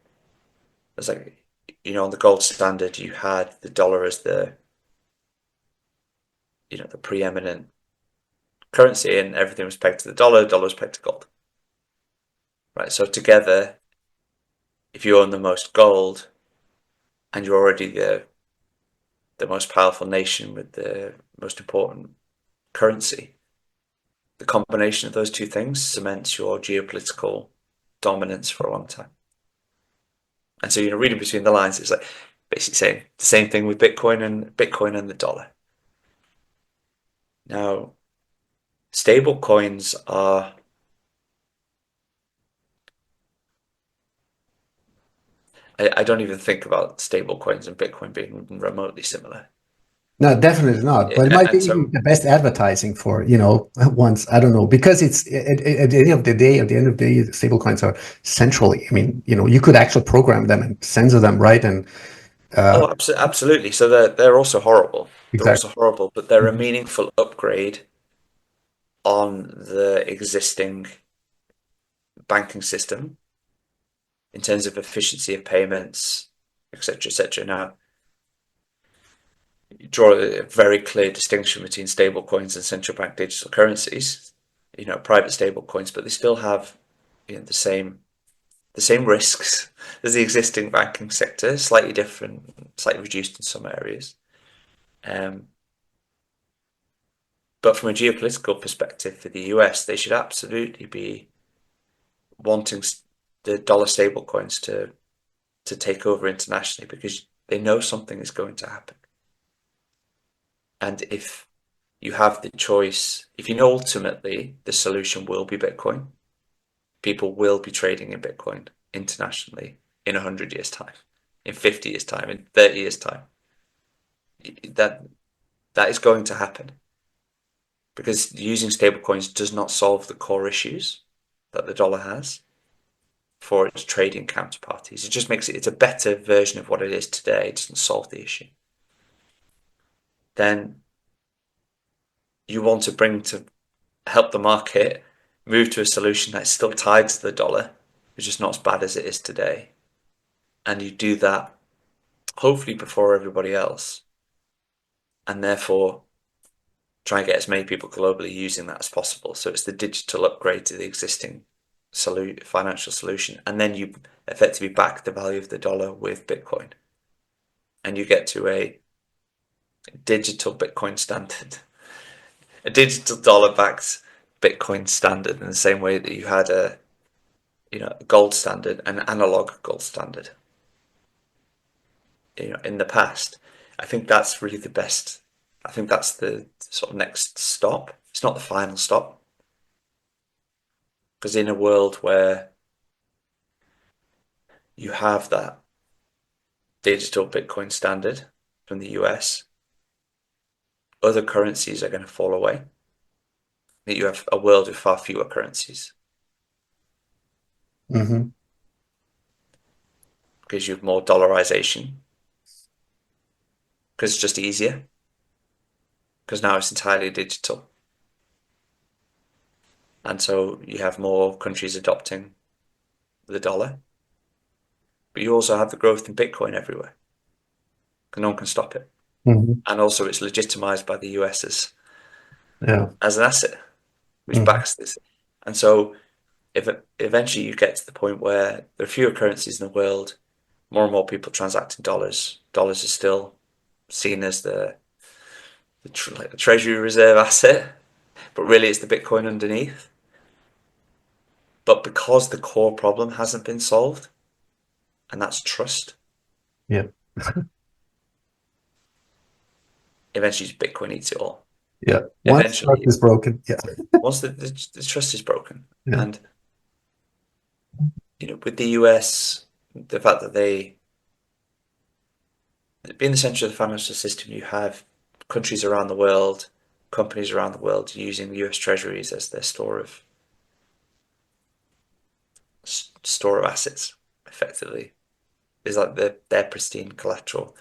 It's like, on the gold standard, you had the dollar as the preeminent currency, and everything was pegged to the dollar. Dollar was pegged to gold. Right. So together, if you own the most gold, and you're already the most powerful nation with the most important currency, the combination of those two things cements your geopolitical dominance for a long time. And so, reading between the lines, it's like basically saying the same thing with Bitcoin and the dollar. Now, stable coins are, I don't even think about stable coins and Bitcoin being remotely similar. no, definitely not. But it might be And so, the best advertising for, once, I don't know, because it's at the end of the day, stablecoins are centrally. I mean, you could actually program them and censor them, right? And absolutely. So they're also horrible. They're exactly. also horrible, but they're a meaningful upgrade on the existing banking system in terms of efficiency of payments, etc., etc. Now, you draw a very clear distinction between stable coins and central bank digital currencies, private stable coins, but they still have the same risks as the existing banking sector, slightly different, slightly reduced in some areas. But from a geopolitical perspective for the US, they should absolutely be wanting the dollar stablecoins to take over internationally because they know something is going to happen. And if you have the choice, if you know ultimately the solution will be Bitcoin, people will be trading in Bitcoin internationally in 100 years' time, in 50 years' time, in 30 years' time. That that is going to happen because using stablecoins does not solve the core issues that the dollar has for its trading counterparties. It just makes it's a better version of what it is today. It doesn't solve the issue. Then you want to bring to help the market move to a solution that's still tied to the dollar, which is not as bad as it is today. And you do that hopefully before everybody else. And therefore try and get as many people globally using that as possible. So it's the digital upgrade to the existing financial solution. And then you effectively back the value of the dollar with Bitcoin. And you get to a digital Bitcoin standard, a digital dollar backed Bitcoin standard in the same way that you had a gold standard, an analog gold standard. In the past, I think that's really the best. I think that's the sort of next stop. It's not the final stop. Because in a world where you have that digital Bitcoin standard from the US, other currencies are going to fall away. That you have a world with far fewer currencies Mm-hmm. because you have more dollarization, because it's just easier, because now it's entirely digital. And so you have more countries adopting the dollar. But you also have the growth in Bitcoin everywhere. No one can stop it. Mm-hmm. And also it's legitimized by the US Yeah. as an asset, which Mm-hmm. backs this. And so if eventually you get to the point where there are fewer currencies in the world, more and more people transact in dollars. Dollars is still seen as like the treasury reserve asset, but really it's the Bitcoin underneath. But because the core problem hasn't been solved, and that's trust, Yeah. eventually Bitcoin eats it all. Yeah. Once trust Eventually, is broken. Yeah. once the trust is broken, Yeah. and with the US, the fact that they being the centre of the financial system, you have countries around the world, companies around the world using US treasuries as their store of assets, effectively. Is like their pristine collateral.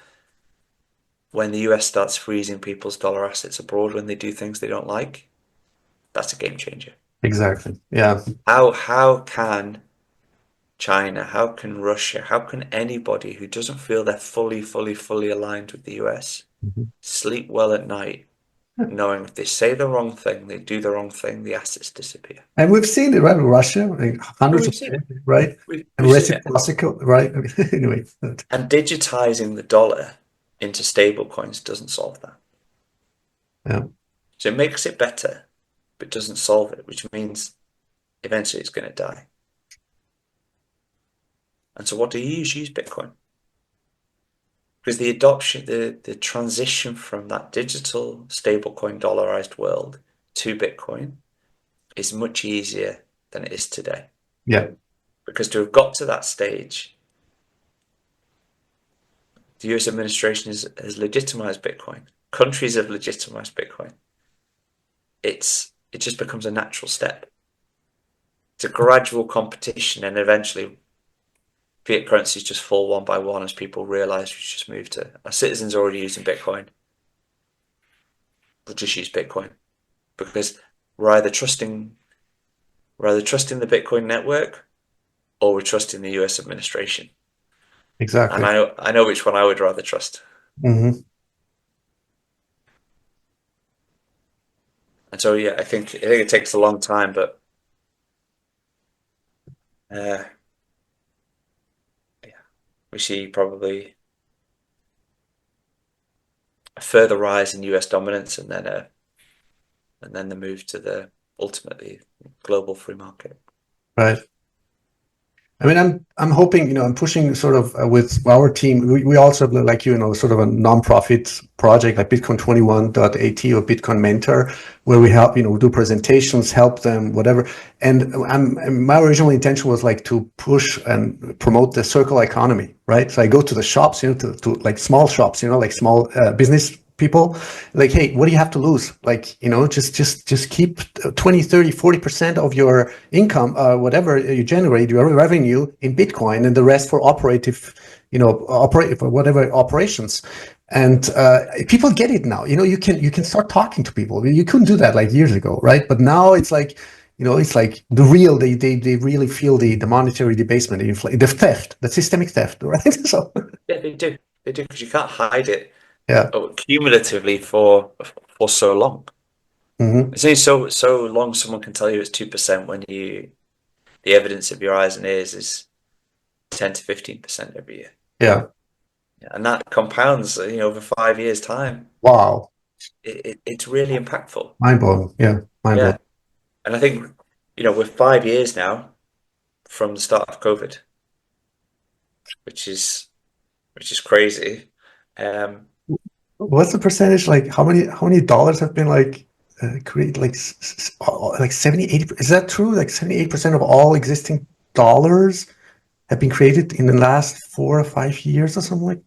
When the US starts freezing people's dollar assets abroad when they do things they don't like, that's a game changer. Exactly. Yeah. How can China, how can Russia, how can anybody who doesn't feel they're fully aligned with the US Mhm. sleep well at night knowing if they say the wrong thing, they do the wrong thing, the assets disappear? And we've seen it, right? In Russia, like And hundreds we've of seen it. times, right? And We've seen it. reciprocal, right? Anyway. And digitizing the dollar into stable coins doesn't solve that. Yeah. So it makes it better, but doesn't solve it, which means eventually it's going to die. And so what do you use? Use Bitcoin. Because the adoption, the transition from that digital stablecoin dollarized world to Bitcoin is much easier than it is today. Yeah. Because to have got to that stage, the US administration has legitimized Bitcoin. Countries have legitimized Bitcoin. It just becomes a natural step. It's a gradual competition, and eventually fiat currencies just fall one by one as people realize we just move to our citizens are already using Bitcoin. We'll just use Bitcoin because we're either trusting the Bitcoin network or we're trusting the US administration. And Exactly. I know which one I would rather trust. Hmm. And so yeah, I think it takes a long time, but uh, yeah, we see probably a further rise in US dominance and then and then the move to the ultimately global free market. Right. I mean, I'm hoping, I'm pushing sort of with our team. We also have, like, sort of a nonprofit project like Bitcoin21.at or Bitcoin Mentor, where we help, do presentations, help them, whatever. And my original intention was like to push and promote the circular economy, right? So I go to the shops, to like small shops, like small business people, like, hey, what do you have to lose? Like, just keep 20, 30, 40% of your income, whatever you generate, your revenue in Bitcoin, and the rest for operative, operate for whatever operations. And people get it now. You can start talking to people. You couldn't do that like years ago, right? But now it's like, it's like the real, they really feel the monetary debasement, the theft, the systemic theft, right? So Yeah, they do, because you can't hide it yeah. cumulatively for so long. Hmm. It's only so long someone can tell you it's 2% when the evidence of your eyes and ears is 10 to 15% every year. Yeah. Yeah, and that compounds, over 5 years' time. Wow. It's really impactful. Mind blowing. Yeah. Mind blowing. Yeah, and I think we're 5 years now from the start of COVID, which is crazy. Um, What's the percentage? Like how many dollars have been like created? Like 70, 80. Is that true? Like 78% of all existing dollars have been created in the last 4 or 5 years or something like.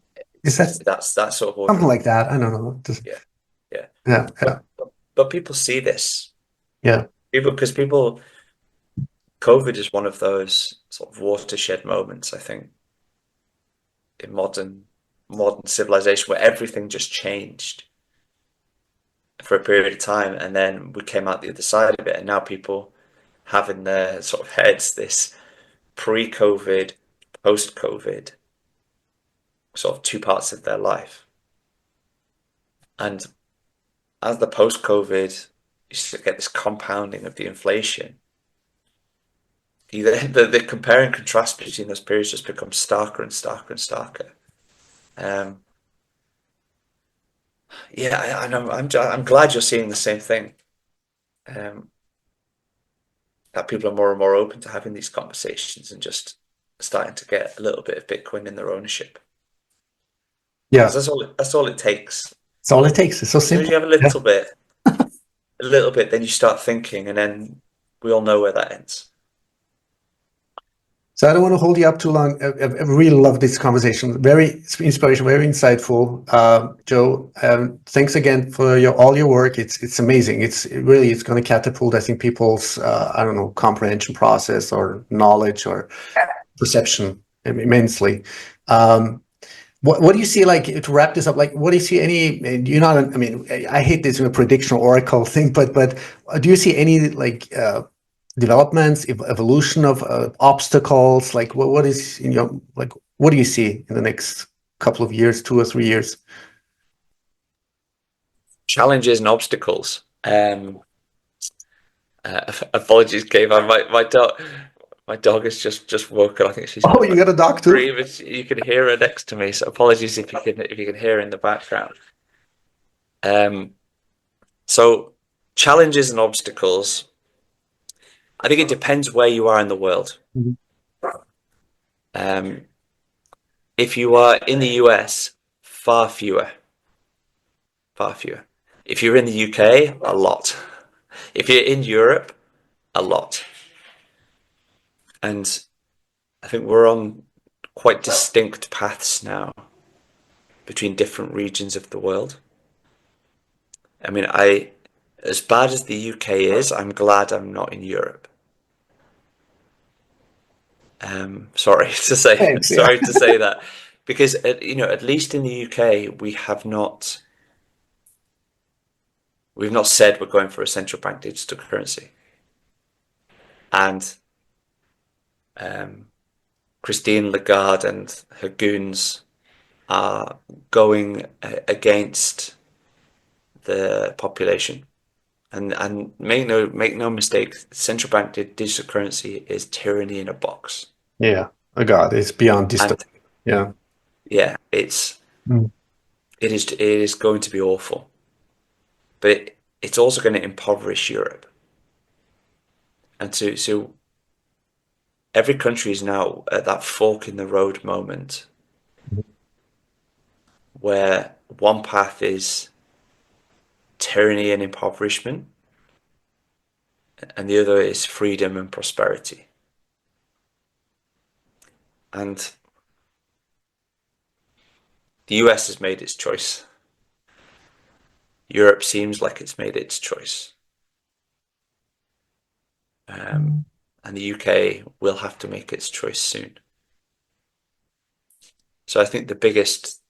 Is that that's sort of order something of like that? I don't know. Just, yeah, yeah. yeah, yeah, But people see this. yeah, Because COVID is one of those sort of watershed moments, I think, in modern civilization where everything just changed for a period of time, and then we came out the other side of it, and now people have in their sort of heads this pre-COVID, post-COVID sort of two parts of their life. And as the post-COVID, you get this compounding of the inflation. The compare and contrast between those periods just becomes starker and starker and starker. Um, yeah, I know. I'm glad you're seeing the same thing. Um, that people are more and more open to having these conversations and just starting to get a little bit of Bitcoin in their ownership. Because yeah. that's all it takes. It's all it takes. It's so As soon as you simple. have Yeah. a little bit, then you start thinking, and then we all know where that ends. So I don't want to hold you up too long. I really love this conversation. Very inspirational, very insightful, Joe. Thanks again for all your work. It's amazing. It's going to catapult, I think, people's I don't know, comprehension process or knowledge or perception immensely. What do you see, like, to wrap this up? Like, what do you see you're not, I mean, I hate this prediction oracle thing, but do you see any like developments, evolution of obstacles? Like, what is in your, like, what do you see in the next couple of years, 2 or 3 years? Challenges and obstacles. Apologies, Keyvan. My dog has just woken. I think she's Oh, having you a got a dog too? scream. You can hear her next to me. So apologies if you can hear her in the background. Um, so challenges and obstacles. I think it depends where you are in the world. Mhm. Um, if you are in the US, far fewer, far fewer. If you're in the UK, a lot. If you're in Europe, a lot. And I think we're on quite distinct paths now between different regions of the world. I mean, as bad as the UK is, I'm glad I'm not in Europe. Sorry to say, Thanks. Yeah. sorry to say that, because at least in the UK we've not said we're going for a central bank digital currency, and Christine Lagarde and her goons are going against the population. And make no mistake, central bank digital currency is tyranny in a box. Yeah. Oh God, it's beyond distant. And Yeah. yeah, it is going to be awful. But it's also going to impoverish Europe. And so every country is now at that fork in the road moment where one path is tyranny and impoverishment, and the other is freedom and prosperity. And the US has made its choice. Europe seems like it's made its choice. And the UK will have to make its choice soon. So I think the biggest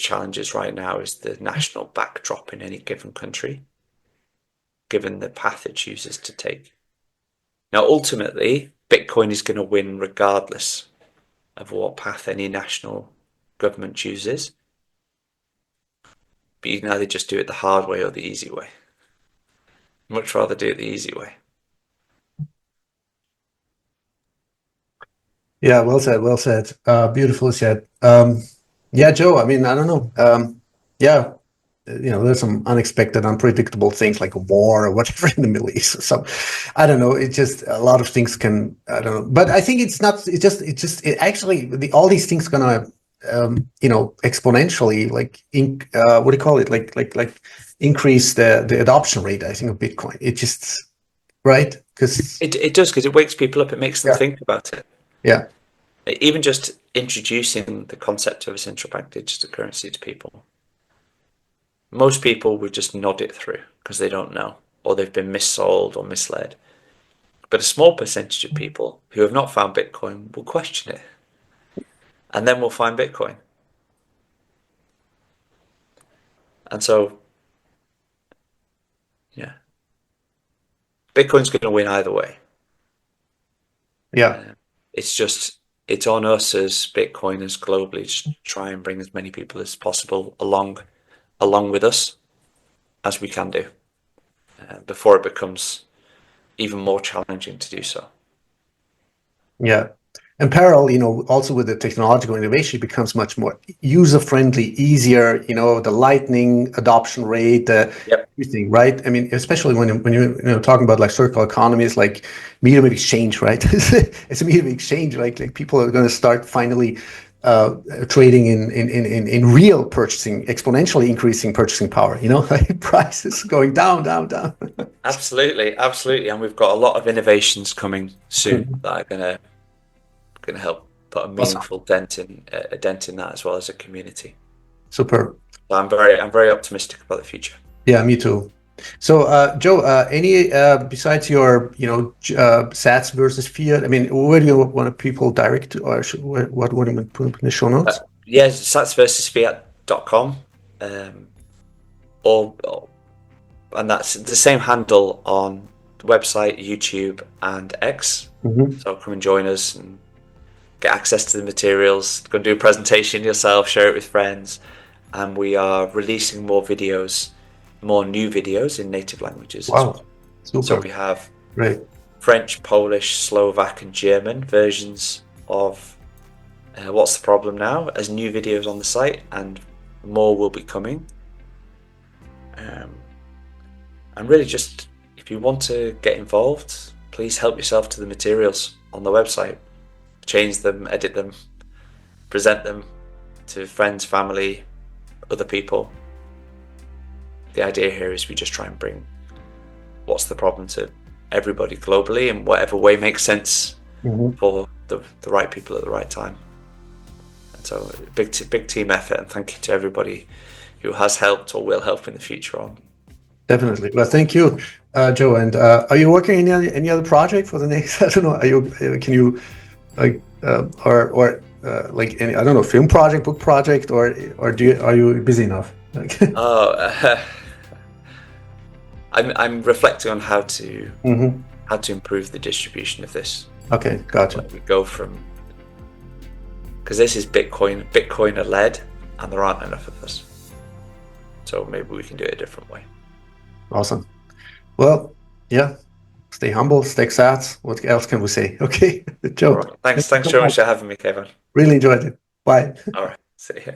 challenges right now is the national backdrop in any given country, given the path it chooses to take. Now, ultimately, Bitcoin is going to win regardless of what path any national government chooses. But you can either just do it the hard way or the easy way. Much rather do it the easy way. Yeah, well said, well said. Beautifully said. Yeah, Joe, I mean, I don't know. Yeah, there's some unexpected, unpredictable things like a war or whatever in the Middle East. So, I don't know. It's just a lot of things can, I don't know. But I think it's not, it actually, all these things gonna, exponentially, what do you call it? Like increase the adoption rate, I think, of Bitcoin. It just, right? Because it does, because it wakes people up. It makes them yeah, think about it. yeah, Even just introducing the concept of a central bank digital currency to people. Most people would just nod it through because they don't know, or they've been missold or misled. But a small percentage of people who have not found Bitcoin will question it. And then we'll find Bitcoin. And so, yeah, Bitcoin's going to win either way. yeah. It's on us as Bitcoiners globally to try and bring as many people as possible along with us as we can do before it becomes even more challenging to do so. Yeah. And parallel, also with the technological innovation, it becomes much more user-friendly, easier, the lightning adoption rate, Yep. everything, right? I mean, especially when you're talking about like circular economies, like medium of exchange, right? It's a medium of exchange, like people are going to start finally trading in real purchasing, exponentially increasing purchasing power, like prices going down, down, down. Absolutely, absolutely. And we've got a lot of innovations coming soon that are going to help put a Awesome. meaningful dent in that as well as a community. Super. So I'm very optimistic about the future. Yeah, me too. So, Joe, any besides your, Sats versus Fiat? I mean, where do you want people direct to, or what would you put in the show notes? Yeah, satsversusfiat.com, and that's the same handle on the website, YouTube, and X. Mm-hmm. So come and join us and get access to the materials. Go and do a presentation yourself, share it with friends, and we are releasing more new videos in native languages as Wow, well. super. So we have Great. French, Polish, Slovak, and German versions of What's the Problem Now as new videos on the site, and more will be coming. And really, just if you want to get involved, please help yourself to the materials on the website. Change them, edit them, present them to friends, family, other people. The idea here is we just try and bring What's the Problem to everybody globally in whatever way makes sense for the right people at the right time. And so big team effort, and thank you to everybody who has helped or will help in the future on. Definitely. Well, thank you, Joe. And are you working on any other project for the next? I don't know. Can you like or like any, I don't know, film project, book project, or are you busy enough? Like, I'm reflecting on how to improve the distribution of this. Okay, gotcha. We go from, because this is Bitcoiner led, and there aren't enough of us. So maybe we can do it a different way. Awesome. Well, yeah. Stay humble, stay sats. What else can we say? Okay, Joe. Right. Thanks very much for having me, Keyvan. Really enjoyed it. Bye. All right. See you.